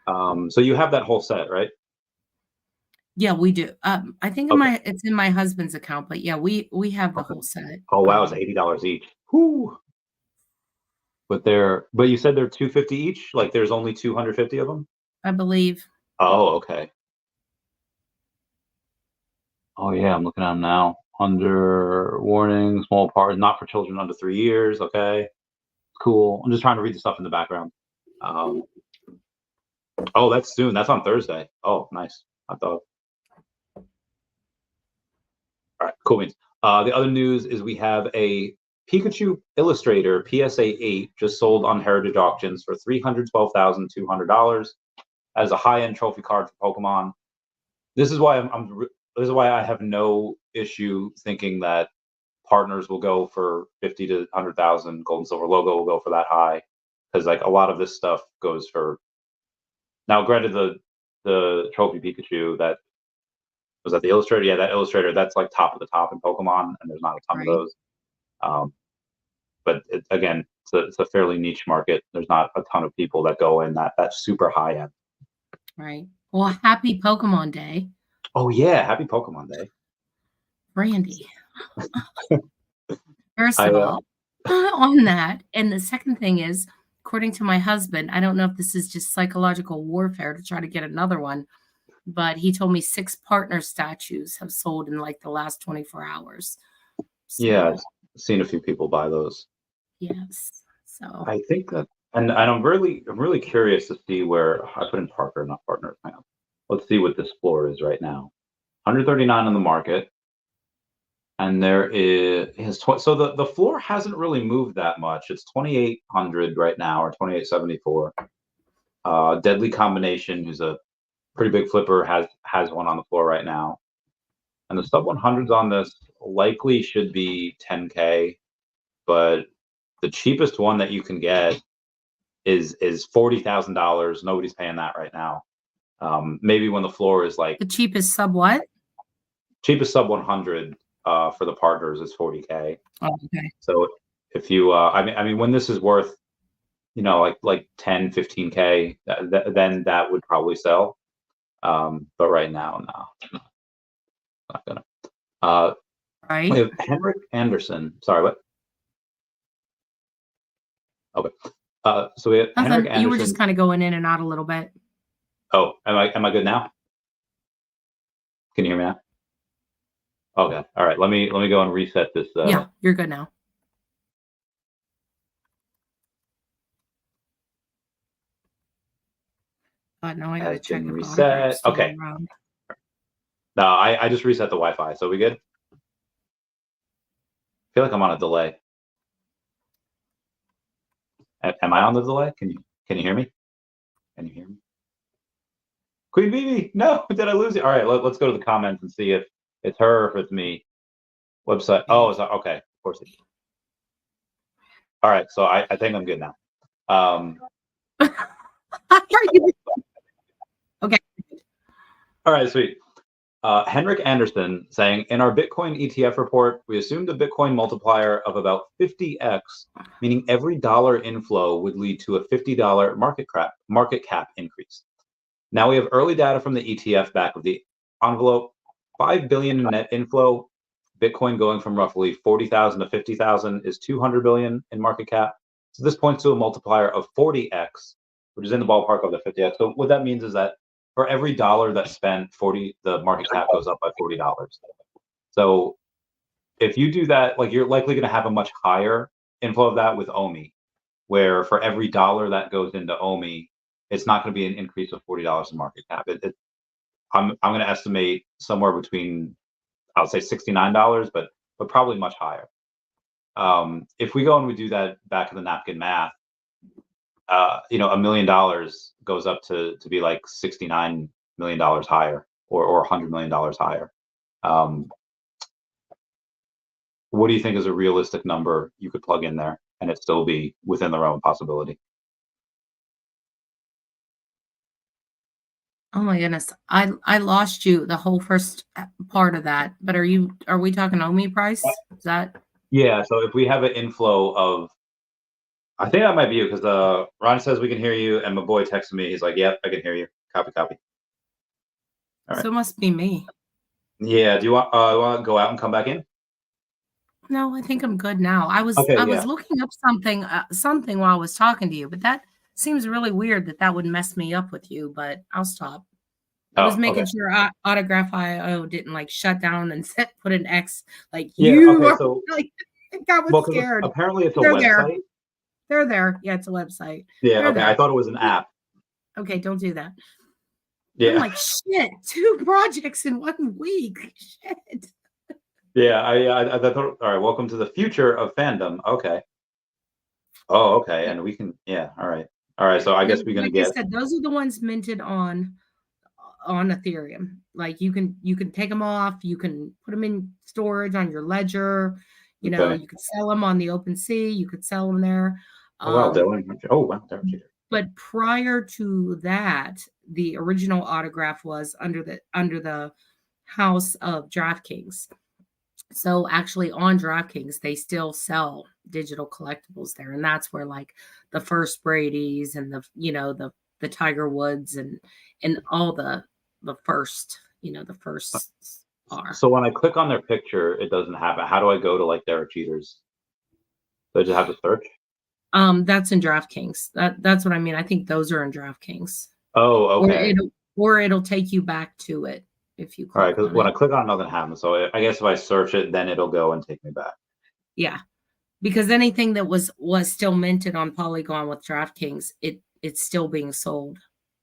go. So you have that whole set, right? Yeah, we do. I think it's in my husband's account, but yeah, we have the whole set. Oh wow, it's $80 each. Whoo! But you said they're 250 each. Like there's only 250 of them. I believe. Oh, okay. Oh yeah, I'm looking at them now. Under warning, small parts, not for children under 3 years. Okay, cool. I'm just trying to read the stuff in the background. Oh, that's soon. That's on Thursday. Oh, nice. I thought. All right, cool beans. The other news is we have a Pikachu Illustrator PSA 8 just sold on Heritage Auctions for $312,200 as a high-end trophy card for Pokemon. This is why this is why I have no issue thinking that partners will go for 50 to 100,000. Gold and Silver Logo will go for that high, because like a lot of this stuff goes for. Now, granted, the trophy Pikachu that was that the Illustrator, yeah, that Illustrator, that's like top of the top in Pokemon, and there's not a ton of those. But again, it's a fairly niche market. There's not a ton of people that go in that super high end. Right. Well, happy Pokemon Day. Oh yeah, happy Pokemon Day, Brandy. First of all, on that, and the second thing is, according to my husband, I don't know if this is just psychological warfare to try to get another one, but he told me 6 partner statues have sold in like the last 24 hours. So, yeah, I've seen a few people buy those. Yes. So I think that, and I'm really curious to see where I put in Parker, not partner. Let's see what this floor is right now. 139 on the market, and there is so the floor hasn't really moved that much. It's 2,800 right now, or 2,874. Deadly Combination, who's a pretty big flipper, has one on the floor right now, and the sub 100s on this likely should be 10K, but the cheapest one that you can get is $40,000. Nobody's paying that right now. Maybe when the floor is like the cheapest sub what? Cheapest sub 100 for the partners is 40K. Oh, okay. So if you, I mean, when this is worth, like 10, 15K, then that would probably sell. But right now, no, not gonna. Right. We have Henrik Anderson. Sorry, what? Okay. So we have Henrik Anderson. You were just kind of going in and out a little bit. Oh, am I good now? Can you hear me now? Okay. All right. Let me go and reset this. Yeah, you're good now. No, I gotta check the reset. Okay. No, I just reset the Wi-Fi. So we good? I feel like I'm on a delay. Am I on the delay? Can you hear me? Can you hear me? Queen VeVe, no, did I lose you? All right, let's go to the comments and see if it's her or if it's me. Website. Oh, it's okay. Of course it is. All right, so I think I'm good now. Okay. All right, sweet. Henrik Anderson saying, in our Bitcoin ETF report, we assumed a Bitcoin multiplier of about 50x, meaning every dollar inflow would lead to a $50 market cap increase. Now we have early data from the ETF back of the envelope, 5 billion in net inflow, Bitcoin going from roughly 40,000 to 50,000 is 200 billion in market cap. So this points to a multiplier of 40x, which is in the ballpark of the 50x. So what that means is that for every dollar that's spent, the market cap goes up by $40. So if you do that, like you're likely going to have a much higher inflow of that with OMI, where for every dollar that goes into OMI, it's not going to be an increase of $40 in market cap. I'm going to estimate somewhere between, I'll say $69, but probably much higher. If we go and we do that back of the napkin math, $1 million goes up to be like $69 million higher, or $100 million higher. What do you think is a realistic number you could plug in there and it still be within the realm of possibility? Oh my goodness. I lost you the whole first part of that, but are we talking OMI price? Is that? Yeah. So if we have an inflow of, I think that might be you, because Ron says we can hear you, and my boy texted me. He's like, "Yep, I can hear you. Copy." All right. So it must be me. Yeah. Do you want to go out and come back in? No, I think I'm good now. I was looking up something while I was talking to you, but that seems really weird that would mess me up with you. But I'll stop. I was making sure Autograph.io didn't like shut down and put an X like you. Okay, so like, I was scared. Apparently, it's a website. They're there. Yeah, it's a website. Yeah. Okay. I thought it was an app. Okay, don't do that. Yeah. I'm like, shit, 2 projects in 1 week. Shit. Yeah, I thought, all right, welcome to the future of fandom. Okay. Oh, okay. And we can, yeah, all right. All right, so I guess we're going to get. I said, those are the ones minted on Ethereum. Like you can take them off, you can put them in storage on your ledger, you know, you could sell them on the OpenSea, you could sell them there. Oh, wow, Dylan. But prior to that, the original Autograph was under the house of DraftKings. So actually on DraftKings, they still sell digital collectibles there. And that's where like the first Brady's and the Tiger Woods and all the first are. So when I click on their picture, it doesn't have it. How do I go to like Derek Jeter's? Do I just have to search? That's in DraftKings. That's what I mean. I think those are in DraftKings. Oh, okay. Or it'll take you back to it. If you all right, because when I click on it, nothing happens. So I guess if I search it, then it'll go and take me back. Yeah, because anything that was still minted on Polygon with DraftKings, it's still being sold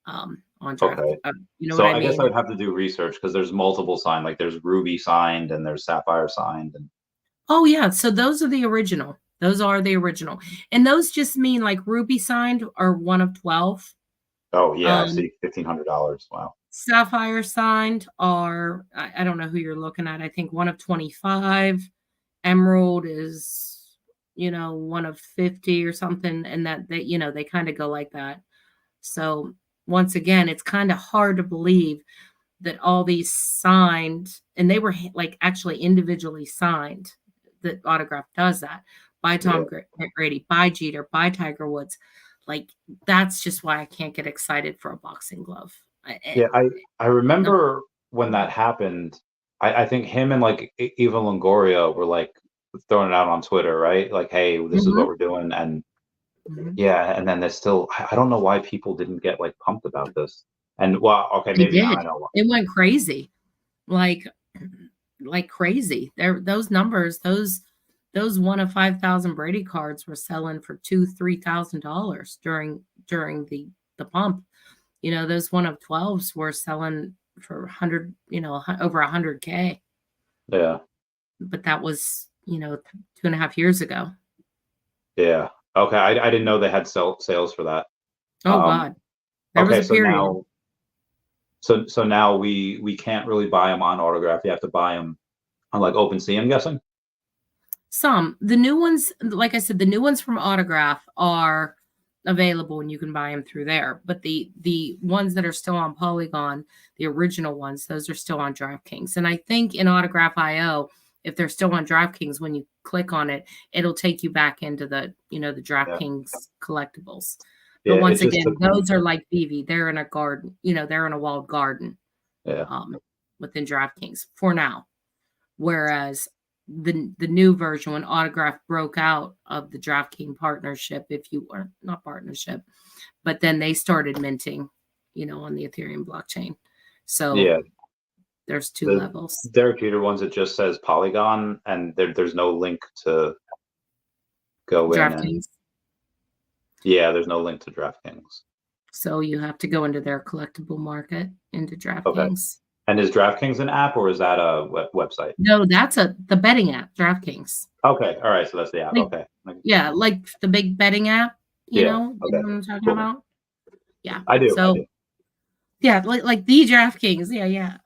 on DraftKings. Okay. So I guess I would have to do research because there's multiple signed. Like there's Ruby signed and there's Sapphire signed. And oh yeah, so those are the original. Those are the original, and those just mean like Ruby signed are 1 of 12. Oh yeah, I see $1,500. Wow. Sapphire signed are, I don't know who you're looking at. I think 1 of 25. Emerald is, 1 of 50 or something. And that they kind of go like that. So once again, it's kind of hard to believe that all these signed, and they were like actually individually signed, that Autograph does that, by Tom Brady, by Jeter, by Tiger Woods. Like, that's just why I can't get excited for a boxing glove. Yeah, I remember when that happened. I think him and like Eva Longoria were like throwing it out on Twitter, right? Like, hey, this is what we're doing, and yeah, and then there's still, I don't know why people didn't get like pumped about this. And well, okay, maybe I know why. It went crazy, like crazy. Those numbers, those 1 of 5,000 Brady cards were selling for $2,000-$3,000 during the pump. Those 1 of 12s were selling for 100, over 100K. Yeah. But that was, 2.5 years ago. Yeah. Okay. I didn't know they had sales for that. Oh God. There was a period. Now, so now we can't really buy them on Autograph. You have to buy them on like OpenSea, I'm guessing. The new ones, like I said, the new ones from Autograph are available and you can buy them through there. But the ones that are still on Polygon, the original ones, those are still on DraftKings. And I think in Autograph.io, if they're still on DraftKings, when you click on it, it'll take you back into the, the DraftKings collectibles. But once again, those are like VeVe. They're in a garden, they're in a walled garden. Yeah. Within DraftKings for now. Whereas the new version when Autograph broke out of the DraftKings partnership, if you were not partnership, but then they started minting, on the Ethereum blockchain. So yeah, there's two levels. Derek Jeter ones, it just says Polygon, and there's no link to go in. And, yeah, there's no link to DraftKings. So you have to go into their collectible market into DraftKings. Okay. And is DraftKings an app, or is that a website? No, that's the betting app, DraftKings. Okay, all right, so that's the app. Okay. Yeah, like the big betting app. You know okay. what I'm talking about? Yeah, I do. So, yeah, like the DraftKings. Yeah.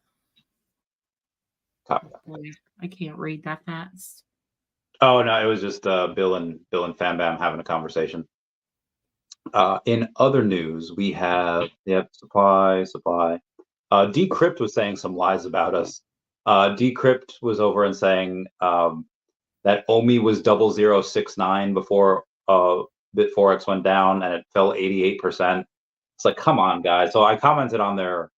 I can't read that fast. Oh no, it was just Bill and Fam Bam having a conversation. In other news, we have supply. Decrypt was saying some lies about us. Decrypt was over and saying that OMI was 0069 before BitForex went down, and it fell 88%. It's like, come on, guys. So I commented on their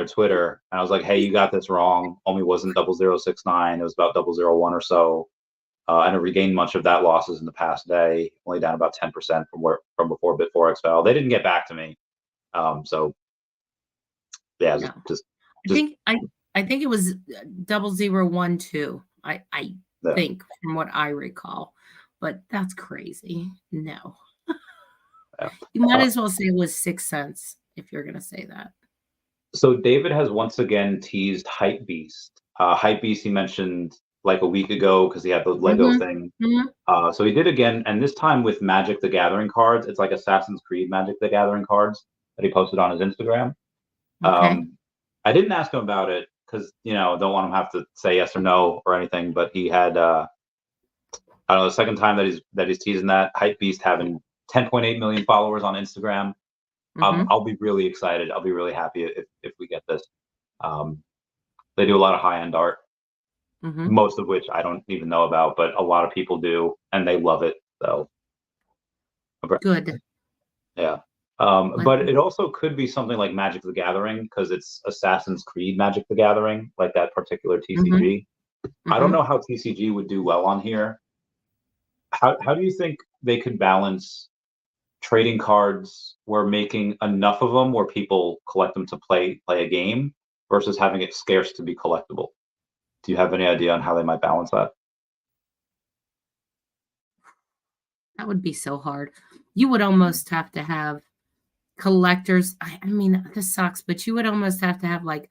Twitter, and I was like, hey, you got this wrong. OMI wasn't 0069. It was about 001 or so. And it regained much of that losses in the past day, only down about 10% from before BitForex fell. They didn't get back to me. So yeah, just I think it was 0012. I think, from what I recall, but that's crazy. No, you might as well say it was 6 cents if you're gonna say that. So David has once again teased Hypebeast. Hypebeast he mentioned like a week ago because he had the Lego thing. So he did again, and this time with Magic the Gathering cards. It's like Assassin's Creed Magic the Gathering cards that he posted on his Instagram. Okay. I didn't ask him about it because don't want him to have to say yes or no or anything. But he had I don't know, the second time that he's teasing that. Hypebeast having 10.8 million followers on Instagram. I'll be really excited. I'll be really happy if we get this. They do a lot of high-end art. Most of which I don't even know about, but a lot of people do, and they love it. So good. Yeah. But it also could be something like Magic the Gathering because it's Assassin's Creed Magic the Gathering, like that particular TCG. I don't know how TCG would do well on here. How do you think they could balance trading cards where making enough of them where people collect them to play a game versus having it scarce to be collectible? Do you have any idea on how they might balance that? That would be so hard. You would almost have to have collectors. I mean, this sucks, but you would almost have to have like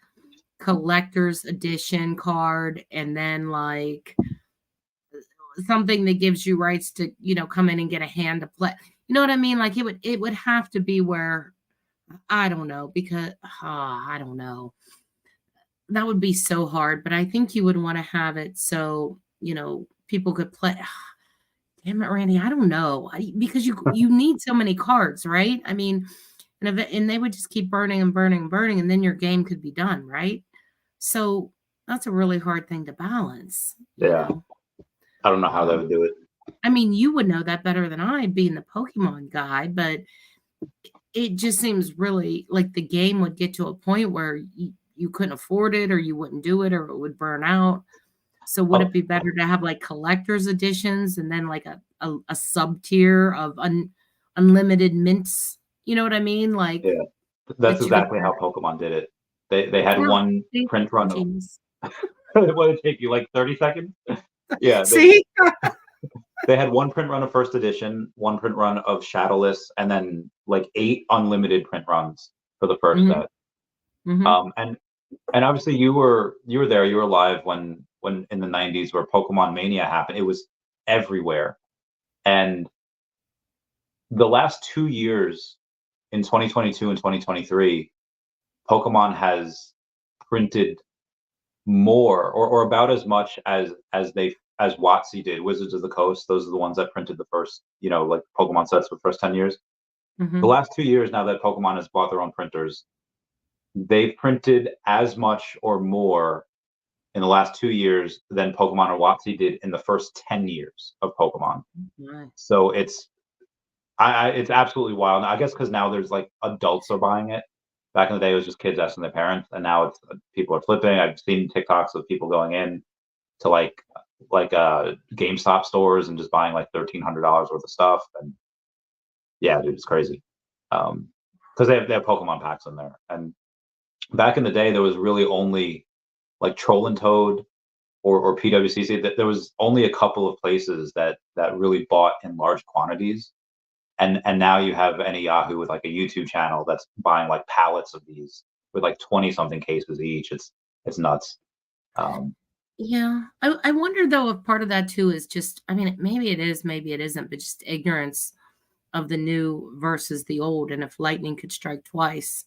collector's edition card and then like something that gives you rights to, come in and get a hand to play. You know what I mean? Like it would have to be where, I don't know, because I don't know. That would be so hard, but I think you would want to have it so, people could play. Damn it, Randy, I don't know. Because you need so many cards, right? I mean, and they would just keep burning and burning and burning, and then your game could be done, right? So that's a really hard thing to balance. Yeah. I don't know how they would do it. I mean, you would know that better than I, being the Pokemon guy, but it just seems really like the game would get to a point where you couldn't afford it, or you wouldn't do it, or it would burn out. So would it be better to have like collector's editions and then like a sub tier of unlimited mints? You know what I mean? Like, yeah, that's exactly how Pokemon did it. They had one print run. What did it take you, like 30 seconds? Yeah. See? They had one print run of first edition, one print run of Shadowless, and then like 8 unlimited print runs for the first set. And obviously you were there, you were alive when in the 90s where Pokemon Mania happened. It was everywhere. And the last 2 years, in 2022 and 2023, Pokemon has printed more or about as much as WotC did. Wizards of the Coast, those are the ones that printed the first, like Pokemon sets for the first 10 years. The last 2 years, now that Pokemon has bought their own printers, they've printed as much or more in the last 2 years than Pokemon or WotC did in the first 10 years of Pokemon. So it's absolutely wild. I guess because now there's like adults are buying it. Back in the day, it was just kids asking their parents, and now it's people are flipping. I've seen TikToks of people going in to like like GameStop stores and just buying like $1,300 worth of stuff. And yeah, dude, it's crazy. Because they have Pokemon packs in there. And back in the day, there was really only like Troll and Toad or PWCC. That there was only a couple of places that really bought in large quantities. And now you have any Yahoo with like a YouTube channel that's buying like pallets of these with like 20 something cases each. It's nuts. Yeah, I wonder though if part of that too is just, I mean, maybe it is, maybe it isn't, but just ignorance of the new versus the old, and if lightning could strike twice,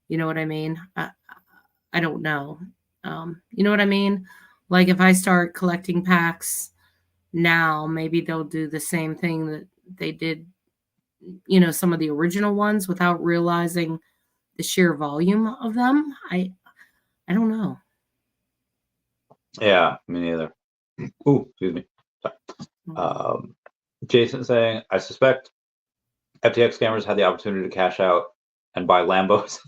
you know what I mean? I don't know. You know what I mean? Like if I start collecting packs now, maybe they'll do the same thing that they did, you know, some of the original ones without realizing the sheer volume of them. I don't know. Yeah, me neither. Ooh, excuse me. Sorry. Jason saying, I suspect FTX scammers had the opportunity to cash out and buy Lambos.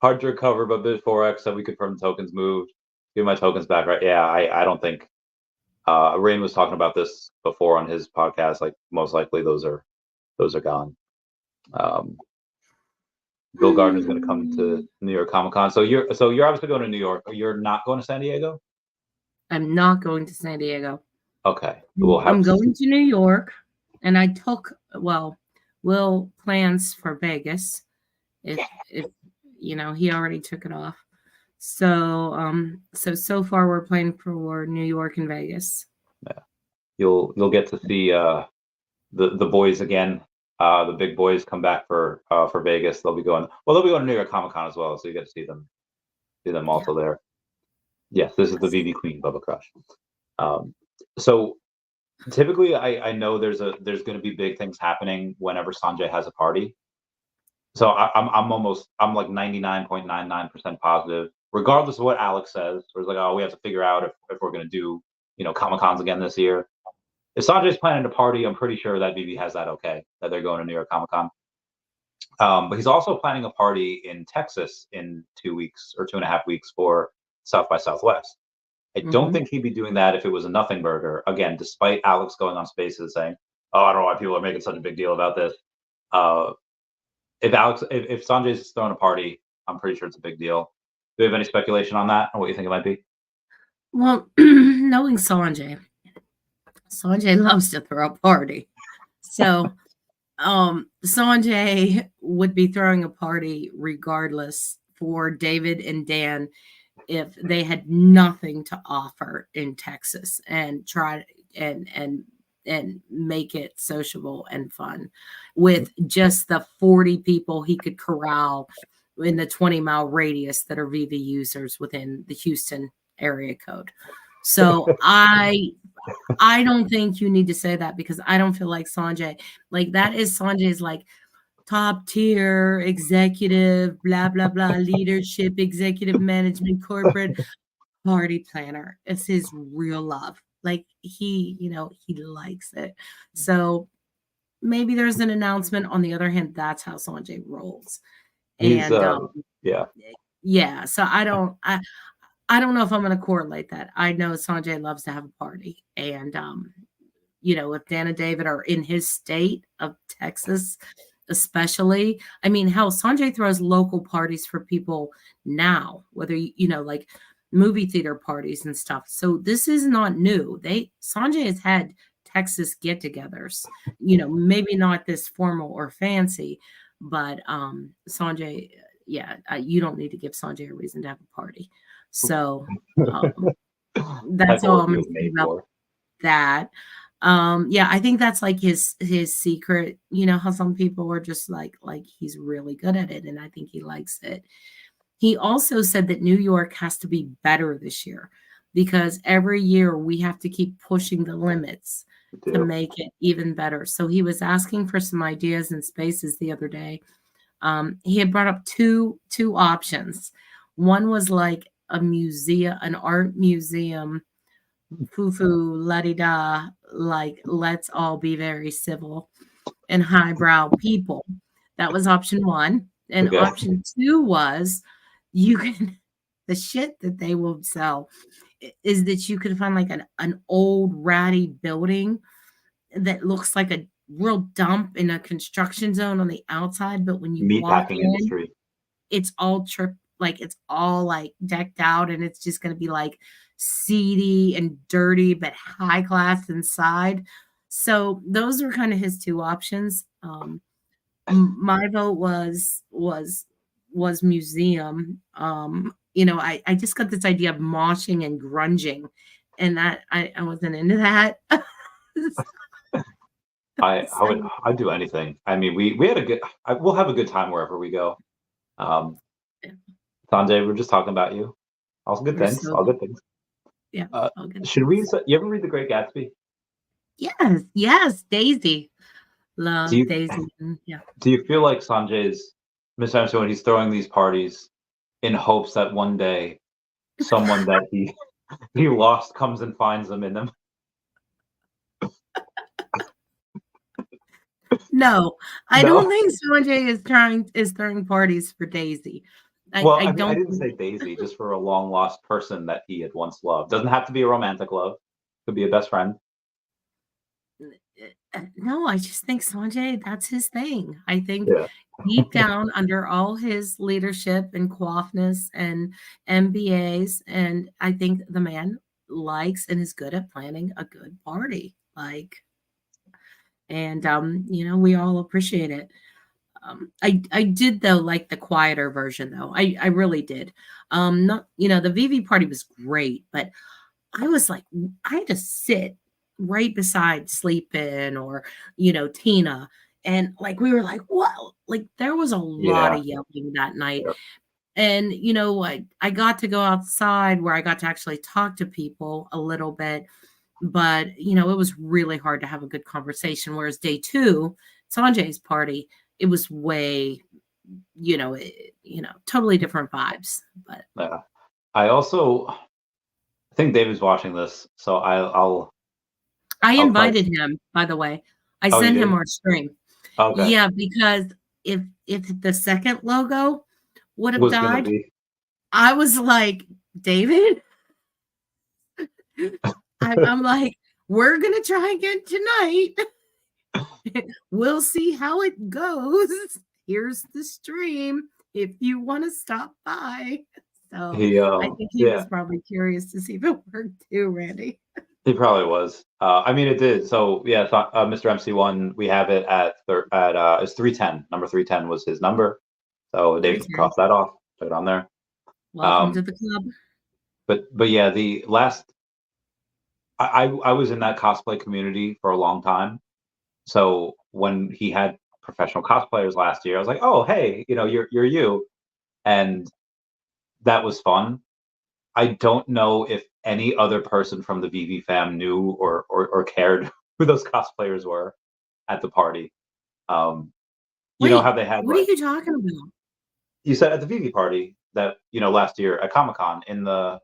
Hard to recover, but BitForex said we confirmed tokens moved. Give my tokens back, right? Yeah, I don't think. Rain was talking about this before on his podcast. Like most likely those are gone. Bill Gardner's going to come to New York Comic Con. So you're obviously going to New York. You're not going to San Diego? I'm not going to San Diego. Okay. I'm going to New York, and I took Will plans for Vegas. If you know, he already took it off. So so far we're playing for New York and Vegas. Yeah. You'll get to see the boys again. The big boys come back for Vegas. They'll be going to New York Comic Con as well, so you get to see them also there. Yes, this is the VeVe Queen, Bubba Crush. So typically I know there's going to be big things happening whenever Sanjay has a party. So I'm like 99.99% positive, regardless of what Alex says. Where it's like, oh, we have to figure out if we're going to do, you know, Comic Cons again this year. If Sanjay's planning to party, I'm pretty sure that VeVe has that okay, that they're going to New York Comic Con. But he's also planning a party in Texas in 2 weeks or 2.5 weeks for South by Southwest. I don't think he'd be doing that if it was a nothing burger. Again, despite Alex going on Spaces saying, oh, I don't know why people are making such a big deal about this. If Sanjay's throwing a party, I'm pretty sure it's a big deal. Do you have any speculation on that or what you think it might be? Well, knowing Sanjay loves to throw a party. So Sanjay would be throwing a party regardless for David and Dan if they had nothing to offer in Texas and try and make it sociable and fun with just the 40 people he could corral in the 20-mile radius that are VeVe users within the Houston area code. So I don't think you need to say that, because I don't feel like Sanjay, like that is Sanjay's like top tier executive, blah, blah, blah, leadership, executive management, corporate party planner. It's his real love. Like he, you know, he likes it. So maybe there's an announcement. On the other hand, that's how Sanjay rolls. And yeah. So I don't know if I'm going to correlate that. I know Sanjay loves to have a party, and you know, if Dan and David are in his state of Texas, especially, I mean, hell, Sanjay throws local parties for people now, whether you know, like movie theater parties and stuff. So this is not new. Sanjay has had Texas get-togethers, you know, maybe not this formal or fancy, but Sanjay, you don't need to give Sanjay a reason to have a party. So that's all I'm going to say about that. I think that's like his secret. You know how some people are just like he's really good at it, and I think he likes it. He also said that New York has to be better this year, because every year we have to keep pushing the limits to make it even better. So he was asking for some ideas and spaces the other day. He had brought up two options. One was like a museum, an art museum, foo-foo, la-di-da, like let's all be very civil and highbrow people. That was option one. And option two was the shit that they will sell is that you could find like an old ratty building that looks like a real dump in a construction zone on the outside, but when you walk Meatpacking in, industry. it's all it's all like decked out, and it's just going to be like seedy and dirty, but high class inside. So those were kind of his two options. My vote was museum. I just got this idea of moshing and grunging, and that I wasn't into that. I'd do anything. I mean, we had a good. We'll have a good time wherever we go. Sanjay, we're just talking about you. All good things. All good things. Yeah. Should we? You ever read The Great Gatsby? Yes, Daisy. Love Daisy. Yeah. Do you feel like Sanjay's misunderstood when he's throwing these parties in hopes that one day someone that he lost comes and finds them in them? No, I don't think Sanjay is throwing parties for Daisy. I didn't say Daisy, just for a long lost person that he had once loved. Doesn't have to be a romantic love. Could be a best friend. No, I just think Sanjay, that's his thing. I think deep down under all his leadership and coiffness and MBAs, and I think the man likes and is good at planning a good party. We all appreciate it. I did though like the quieter version though. I really did. The VeVe party was great, but I was like, I had to sit right beside Sleepin or Tina, and like we were like, what? Like there was a lot of yelling that night. Yep. And I got to go outside where I got to actually talk to people a little bit, but it was really hard to have a good conversation. Whereas day 2, Sanjay's party, it was way, totally different vibes. But I think David's watching this, so I invited him, by the way. I sent him our stream. Okay. Yeah, because if the second logo would have died, I was like, David, I'm like, we're gonna try again tonight. We'll see how it goes. Here's the stream if you want to stop by. So I think he was probably curious to see if it worked too, Randy. He probably was. I mean, it did. So yeah, Mr. MC1, we have it at it's 310. Number 310 was his number. So David can cross that off. Put it on there. Welcome to the club. But yeah, the last I was in that cosplay community for a long time. So when he had professional cosplayers last year, I was like, oh hey, you're you, and that was fun. I don't know if any other person from the VeVe fam knew or cared who those cosplayers were at the party. You know how they had. What are you talking about? You said at the VeVe party that last year at Comic-Con in the.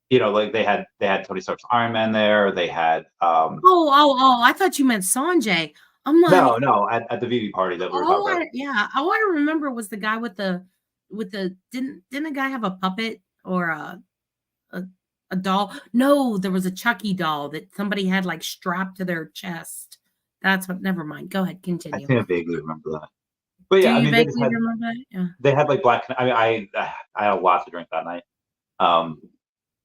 Like they had Tony Stark's Iron Man there. They had. Oh! I thought you meant Sanjay. I'm like, no, at the VeVe party that we were talking about. Yeah, all I remember was the guy with the didn't a guy have a puppet or a doll? No, there was a Chucky doll that somebody had like strapped to their chest. That's what. Never mind. Go ahead, continue. I think I vaguely remember that. But yeah, remember that? Yeah. They had like black. I mean, I had a lot to drink that night.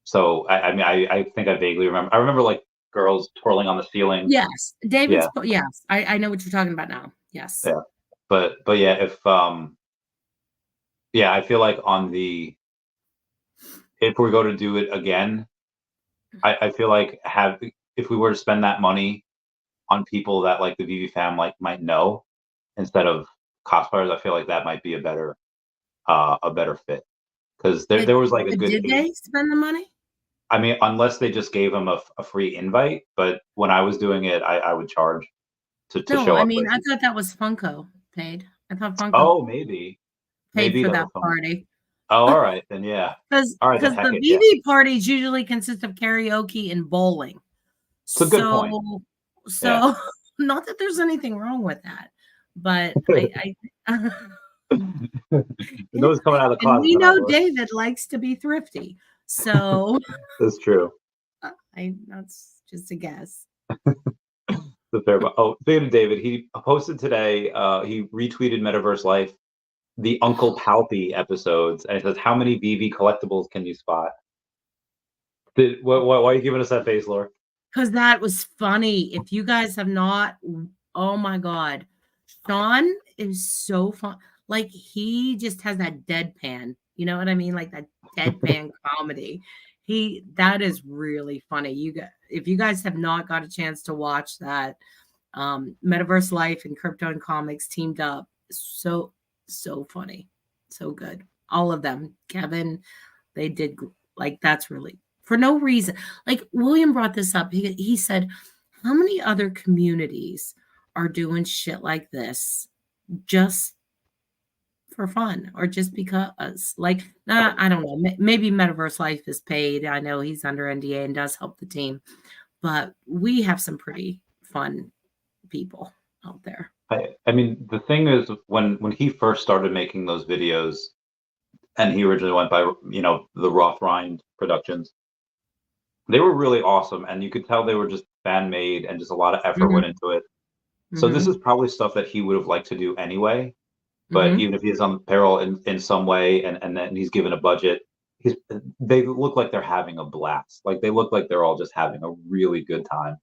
So I think I vaguely remember. I remember like girls twirling on the ceiling. Yes, David's. Yeah. Yes, I know what you're talking about now. Yes. Yeah, but yeah, if I feel like if we go to do it again, I feel like if we were to spend that money on people that like the VeVe fam might know instead of cosplayers, I feel like that might be a better fit. Because there was like a good. Did they spend the money? I mean, unless they just gave them a free invite. But when I was doing it, I would charge to show up. No, I mean, I thought that was Funko paid. I thought Funko. Oh, maybe for that party. Oh, all right then, yeah. Because the VeVe parties usually consist of karaoke and bowling. It's a good point. So, not that there's anything wrong with that, but I those coming out of the closet. And we know David likes to be thrifty. So That's true. That's just a guess. The fair. Oh, speaking of David, he posted today. He retweeted Metaverse Life, the Uncle Palpy episodes, and it says, "How many VeVe collectibles can you spot?" Why are you giving us that face, Laura? Because that was funny. If you guys have not, oh my God, Sean is so fun. Like he just has that deadpan. You know what I mean? Like that deadpan comedy. That is really funny. If you guys have not got a chance to watch that, Metaverse Life and Crypto and Comics teamed up. So funny. So good. All of them. Kevin, they did like that's really for no reason. Like William brought this up. He said, how many other communities are doing shit like this just for fun or just because? Like, I don't know. Maybe Metaverse Life is paid. I know he's under NDA and does help the team, but we have some pretty fun people out there. I mean, the thing is, when he first started making those videos, and he originally went by, the Roth Rind Productions, they were really awesome, and you could tell they were just fan made, and just a lot of effort went into it. So this is probably stuff that he would have liked to do anyway. But even if he's on payroll in some way, and then he's given a budget, they look like they're having a blast. Like they look like they're all just having a really good time.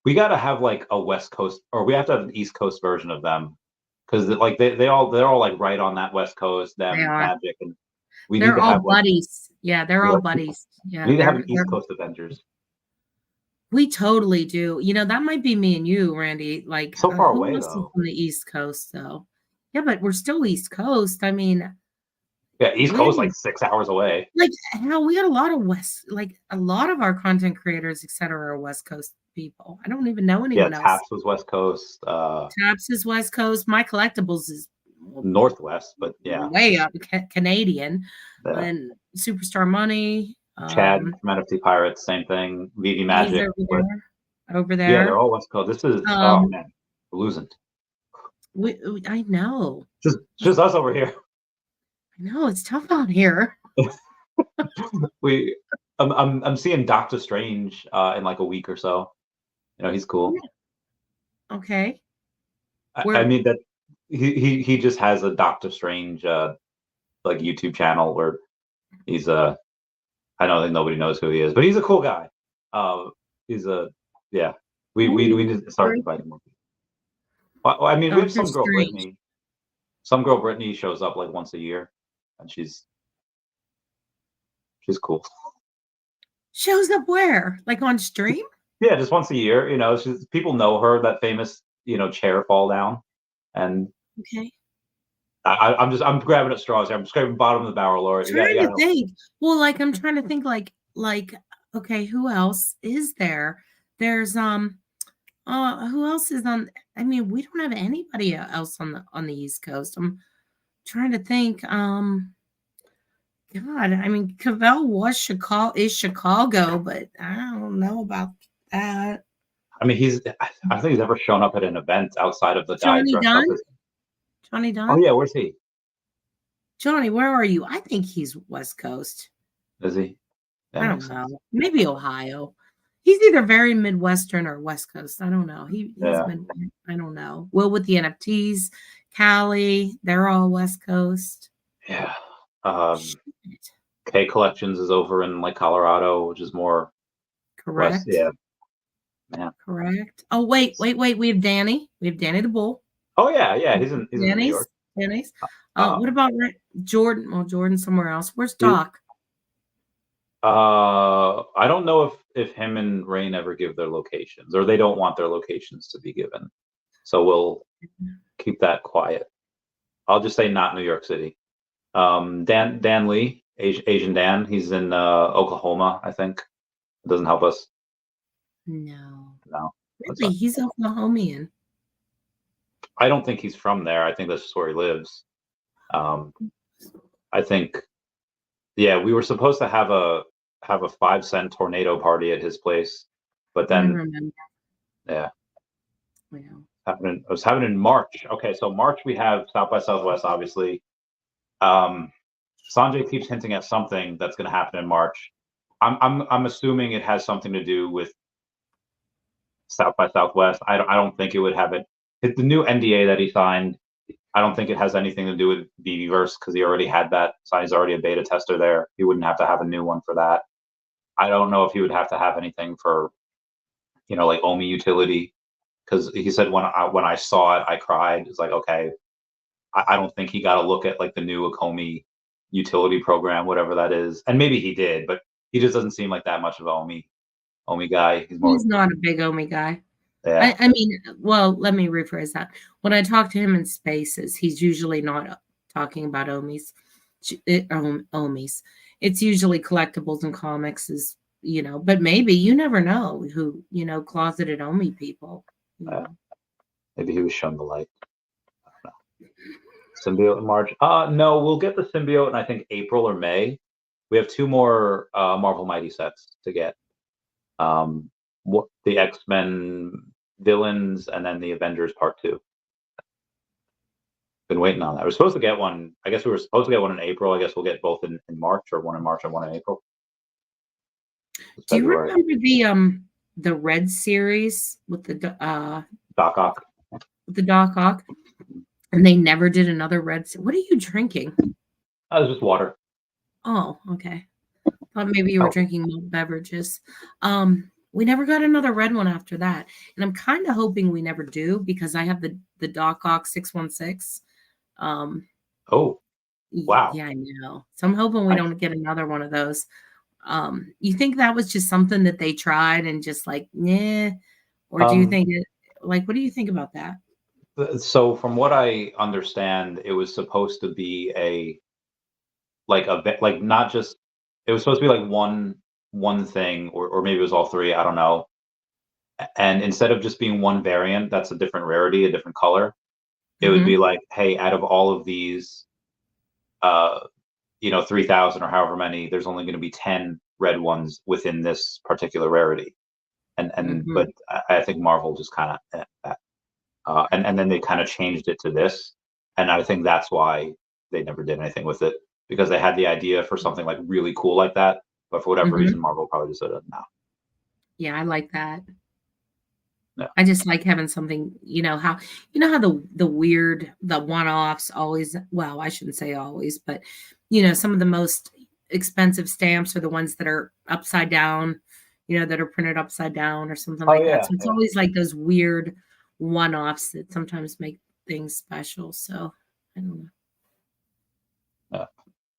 We got to have like a West Coast, or we have to have an East Coast version of them, because like they're all like right on that West Coast. Magic, and they're all buddies. Yeah, they're all buddies. Yeah, we need to have an East Coast Avengers. We totally do. That might be me and you, Randy. Like so far away though. From the East Coast, though. Yeah, but we're still East Coast. I mean, yeah, East Coast like 6 hours away. Like hell, we got a lot of a lot of our content creators, etc., are West Coast people. I don't even know anyone else. Taps was West Coast. Taps is West Coast. My Collectibles is Northwest, but way up Canadian. Yeah. And Superstar Money. Chad from NFT Pirates, same thing. VeVe Magic over there. Yeah, they're all West Coast. This is oh man, we're losing. I know. Just us over here. I know it's tough out here. I'm seeing Doctor Strange in like a week or so. He's cool. Yeah. Okay. I mean that he just has a Doctor Strange like YouTube channel where he's I don't think nobody knows who he is, but he's a cool guy. We need to start inviting more people. Well, I mean, we have some girl Brittany. Some girl Brittany shows up like once a year, and she's cool. Shows up where? Like on stream? Yeah, just once a year. People know her, that famous chair fall down, and okay. I'm grabbing at straws here. I'm scraping bottom of the barrel, Laura. Trying to think. Well, like I'm trying to think like okay, who else is there? There's who else is on? I mean, we don't have anybody else on the East Coast. I'm trying to think. God, I mean, Cavell is Chicago, but I don't know about that. I mean, I don't think he's ever shown up at an event outside of the Johnny Dunn. Johnny Dunn? Oh, yeah. Where's he? Johnny, where are you? I think he's West Coast. Is he? I don't know. Maybe Ohio. He's either very Midwestern or West Coast. I don't know. He's been, I don't know. Will with the NFTs, Cali, they're all West Coast. Yeah. K Collections is over in like Colorado, which is more correct. West. Yeah. Correct. Oh, wait. We have Danny. We have Danny the Bull. Oh yeah, he's in New York. Danny's. What about Jordan? Well, Jordan's somewhere else. Where's Doc? I don't know if him and Rain ever give their locations, or they don't want their locations to be given. So we'll keep that quiet. I'll just say not New York City. Dan Lee, Asian Dan, he's in Oklahoma, I think. It doesn't help us. No. Really? He's Oklahomian. I don't think he's from there. I think that's just where he lives. I think, we were supposed to have a 5-cent tornado party at his place, but then, I remember. Yeah, it was happening in March. Okay, so March we have South by Southwest, obviously. Sanjay keeps hinting at something that's going to happen in March. I'm assuming it has something to do with South by Southwest. I don't think it would have it. The new NDA that he signed, I don't think it has anything to do with VeVeverse because he already had that. So he's already a beta tester there. He wouldn't have to have a new one for that. I don't know if he would have to have anything for, like OMI utility, because he said when I saw it, I cried. It's like, okay, I don't think he got to look at like the new OMI utility program, whatever that is, and maybe he did, but he just doesn't seem like that much of an OMI guy. He's not a big OMI guy. Yeah. I mean, well, let me rephrase that. When I talk to him in spaces, he's usually not talking about OMIs. OMIs. It's usually collectibles and comics, but maybe you never know who, closeted OMI people. Maybe he was shown the light. I don't know. Symbiote in March. No, we'll get the symbiote in I think April or May. We have 2 more Marvel Mighty sets to get. The X-Men villains and then the Avengers Part 2. Been waiting on that. We're supposed to get one. I guess we were supposed to get one in April. I guess we'll get both in March, or one in March and one in April. Do you remember the Red series with the Doc Ock? With the Doc Ock, and they never did another Red. What are you drinking? It was just water. Oh, okay. Thought maybe you were drinking milk beverages. We never got another red one after that, and I'm kind of hoping we never do because I have the Doc Ock 616. Oh, wow. Yeah, I know. So I'm hoping we don't get another one of those. You think that was just something that they tried and just like, nah, or do you think what do you think about that? So from what I understand, it was supposed to be not just, it was supposed to be like one thing, or maybe it was all 3, I don't know. And instead of just being one variant, that's a different rarity, a different color, it would be like, hey, out of all of these 3,000 or however many, there's only going to be 10 red ones within this particular rarity. But I think Marvel just kind of and then they kind of changed it to this, and I think that's why they never did anything with it, because they had the idea for something like really cool like that, but for whatever reason Marvel probably just said no. Yeah, I like that. Yeah. I just like having something, how the weird, the one-offs always, well, I shouldn't say always, but some of the most expensive stamps are the ones that are upside down, that are printed upside down or something like that. So it's always like those weird one-offs that sometimes make things special. So I don't know.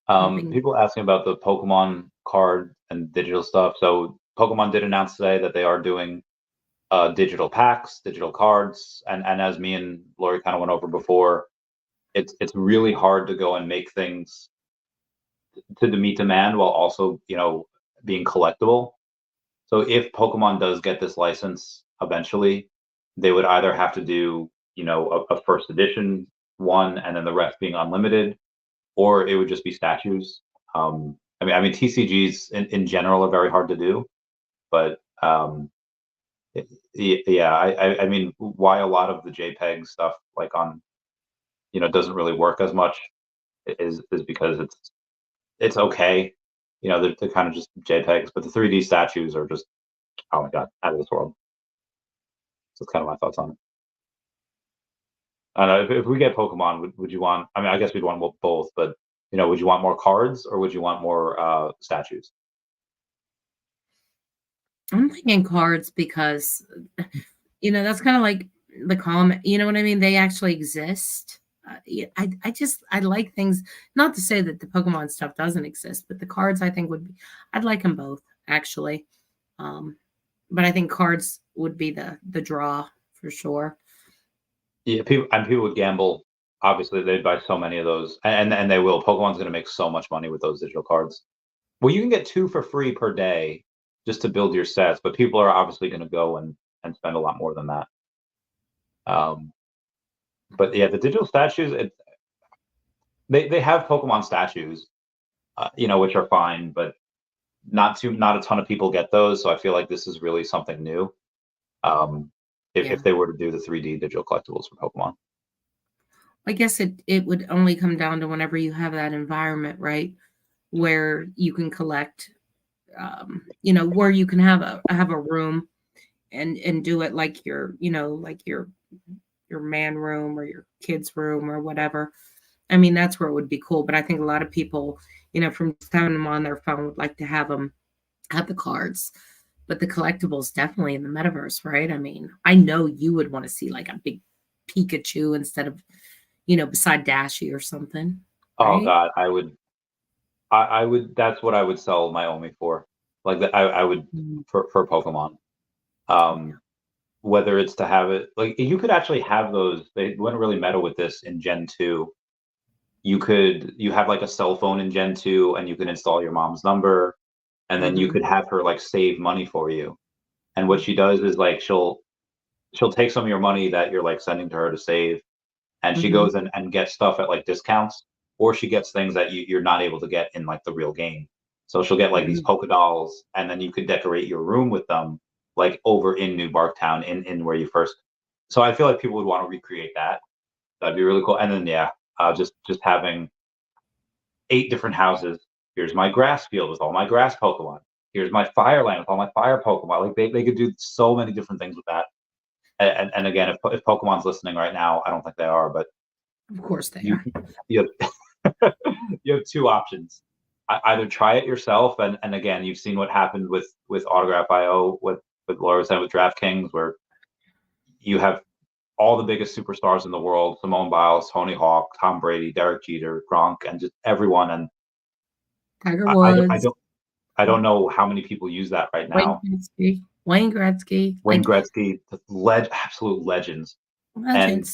Yeah. People asking about the Pokemon card and digital stuff. So Pokemon did announce today that they are doing digital packs, digital cards, and as me and Lori kind of went over before, it's really hard to go and make things to meet demand while also being collectible. So if Pokemon does get this license eventually, they would either have to do a first edition one and then the rest being unlimited, or it would just be statues. I mean TCGs in general are very hard to do, but I mean, why a lot of the JPEG stuff like on doesn't really work as much is because it's okay, they're kind of just JPEGs, but the 3D statues are just, oh my god, out of this world. So it's kind of my thoughts on it. I don't know, if we get Pokemon, would you want, I mean, I guess we'd want both, but would you want more cards or would you want more statues? I'm thinking cards because, that's kind of like the comic, you know what I mean? They actually exist. I like things, not to say that the Pokemon stuff doesn't exist, but the cards I think I'd like them both actually. But I think cards would be the draw for sure. Yeah, people would gamble. Obviously, they'd buy so many of those, and they will. Pokemon's going to make so much money with those digital cards. Well, you can get 2 for free per day just to build your sets, but people are obviously going to go and spend a lot more than that. But yeah, the digital statues, they have Pokemon statues, which are fine, but not a ton of people get those. So I feel like this is really something new. If they were to do the 3D digital collectibles for Pokemon. I guess it would only come down to whenever you have that environment, right? where you can collect, you know, where you can have a room and do it like your, you know, like your man room or your kids room or whatever. I mean, that's where it would be cool. But I think a lot of people, you know, from just having them on their phone would like to have the cards. But the collectibles definitely in the metaverse, right? I mean, I know you would want to see like a big Pikachu instead of, you know, beside Dashy or something. Oh Right? God, I would. That's what I would sell my OMI for. Like that, I would for Pokemon. Whether it's to have it, like you could actually have those. They wouldn't really meddle with this in Gen 2. You have like a cell phone in Gen 2, and you can install your mom's number, and then you could have her like save money for you. And what she does is like she'll take some of your money that you're like sending to her to save, and she goes and gets stuff at like discounts, or she gets things that you're not able to get in like the real game. So she'll get like these Poké Dolls, and then you could decorate your room with them, like over in New Barktown, in where you first. So I feel like people would want to recreate that. That'd be really cool. And then just having 8 different houses. Here's my grass field with all my grass Pokemon. Here's my fire land with all my fire Pokemon. Like they could do so many different things with that. And again, if Pokemon's listening right now, I don't think they are, but of course they are. You have, you have 2 options. Either try it yourself, and again, you've seen what happened with Autograph.io, with Laura said with DraftKings, where you have all the biggest superstars in the world: Simone Biles, Tony Hawk, Tom Brady, Derek Jeter, Gronk, and just everyone. And Tiger Woods. I don't know how many people use that right now. Wayne Gretzky, absolute legends. And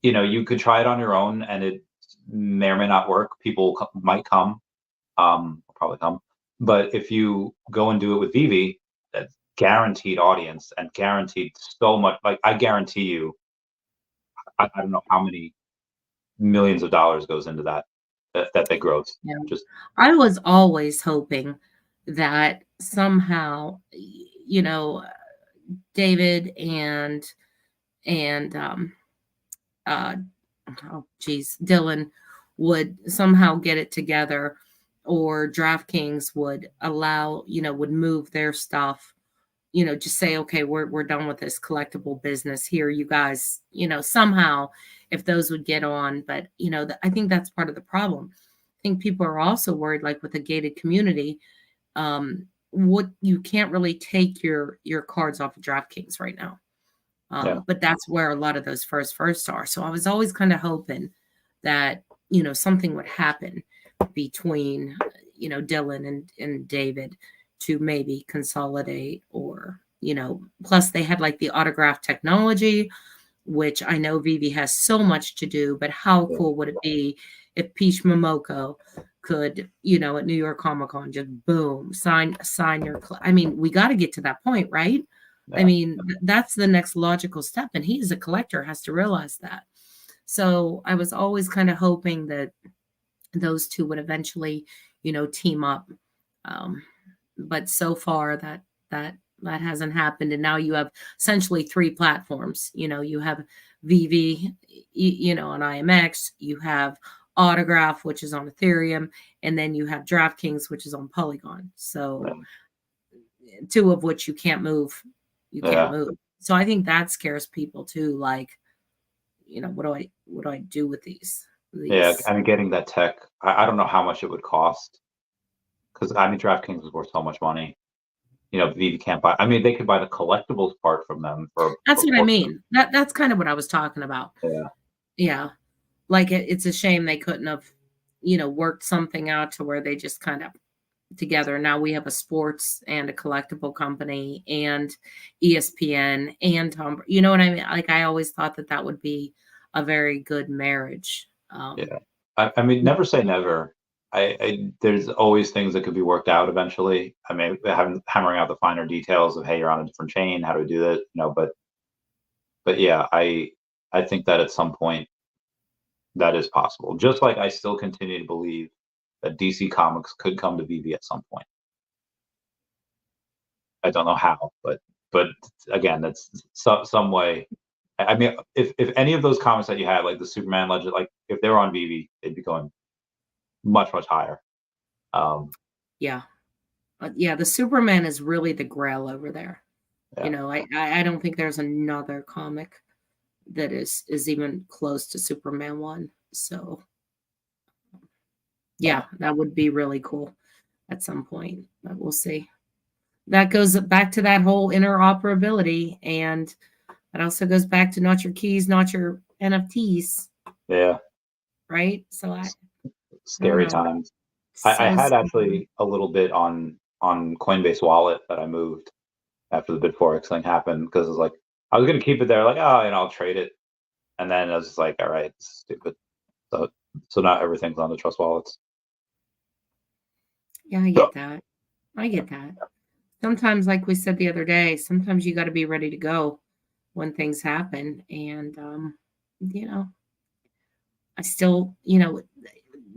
you know, you could try it on your own, and it may or may not work. People might come, probably come. But if you go and do it with VeVe, that's guaranteed audience and guaranteed so much. Like I guarantee you, I don't know how many millions of dollars goes into that they gross. Yeah. I was always hoping that somehow, you know, David and Dylan would somehow get it together, or DraftKings would allow, you know, would move their stuff, you know, just say, okay, we're done with this collectible business here, you guys, you know, somehow if those would get on. But, you know, I think that's part of the problem. I think people are also worried, like with a gated community, what you can't really take your cards off of DraftKings right now. But that's where a lot of those first are. So I was always kind of hoping that, you know, something would happen between, you know, Dylan and David to maybe consolidate, or, you know, plus they had like the autograph technology, which I know VeVe has so much to do, but how cool would it be if Feesh Momoko could, you know, at New York Comic Con, just boom, sign your, I mean, we got to get to that point, right? I mean, that's the next logical step. And he's a collector, has to realize that. So I was always kind of hoping that those two would eventually, you know, team up. But so far that hasn't happened. And now you have essentially 3 platforms. You know, you have VeVe, you know, on IMX, you have Autograph, which is on Ethereum, and then you have DraftKings, which is on Polygon. So 2 of which you can't move. You can't move. So I think that scares people too. Like, you know, what do I do with these? Yeah, I mean, getting that tech, I don't know how much it would cost, because I mean, DraftKings is worth so much money. You know, VeVe can't buy. I mean, they could buy the collectibles part from them. That's what I mean. That's kind of what I was talking about. Yeah. Like it's a shame they couldn't have, you know, worked something out to where they just kind of together. Now we have a sports and a collectible company and ESPN and Tom, you know what I mean? Like I always thought that would be a very good marriage. I mean, never say never. There's always things that could be worked out eventually. I mean, hammering out the finer details of, hey, you're on a different chain, how do we do that? You know, but yeah, I think that at some point that is possible. Just like I still continue to believe that DC Comics could come to VeVe at some point. I don't know how, but again, that's some way. I mean, if any of those comics that you had, like the Superman Legend, like if they were on VeVe, they'd be going much higher. Yeah. Yeah, the Superman is really the grail over there. Yeah. You know, I don't think there's another comic that is even close to Superman 1. So yeah, that would be really cool at some point, but we'll see. That goes back to that whole interoperability, and it also goes back to not your keys, not your NFTs. Yeah. Right? So scary times. I had actually a little bit on Coinbase wallet that I moved after the BitForex thing happened, because it's like I was gonna keep it there, like, oh, and I'll trade it, and then I was just like, all right, it's stupid. So not everything's on the trust wallets. Yeah, I get that. I get that. Sometimes, like we said the other day, sometimes you got to be ready to go when things happen, and you know, I still, you know,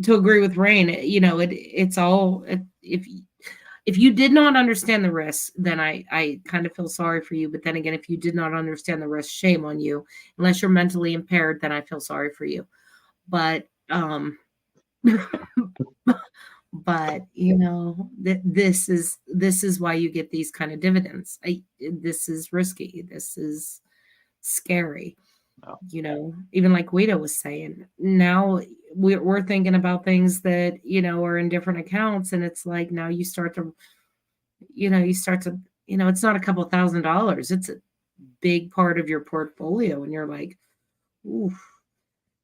to agree with Rain, you know, it's all if you did not understand the risks, then I kind of feel sorry for you. But then again, if you did not understand the risk, shame on you. Unless you're mentally impaired, then I feel sorry for you. But but you know, this is why you get these kind of dividends. This is risky. This is scary. You know, even like Guido was saying, now we're thinking about things that, you know, are in different accounts, and it's like now you start to, you know, it's not a couple $1,000s, it's a big part of your portfolio, and you're like, ooh,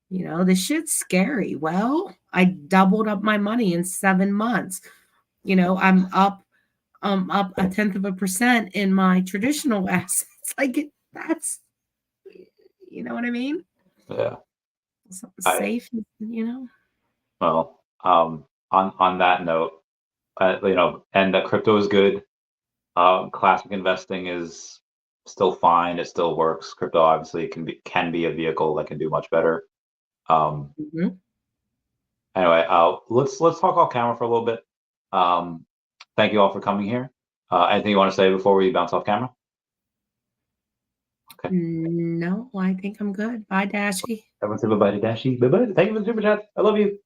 you know, this shit's scary. Well, I doubled up my money in 7 months. You know, I'm up 0.1% in my traditional assets. Like that's, you know what I mean? Yeah. Something safe, you know. Well, on that note, you know, and crypto is good. Classic investing is still fine. It still works. Crypto obviously can be a vehicle that can do much better. Anyway, let's talk off camera for a little bit. Thank you all for coming here. Anything you want to say before we bounce off camera? Okay. No, I think I'm good. Bye, Dashie. Everyone say bye-bye to Dashie. Bye-bye. Thank you for the super chat. I love you.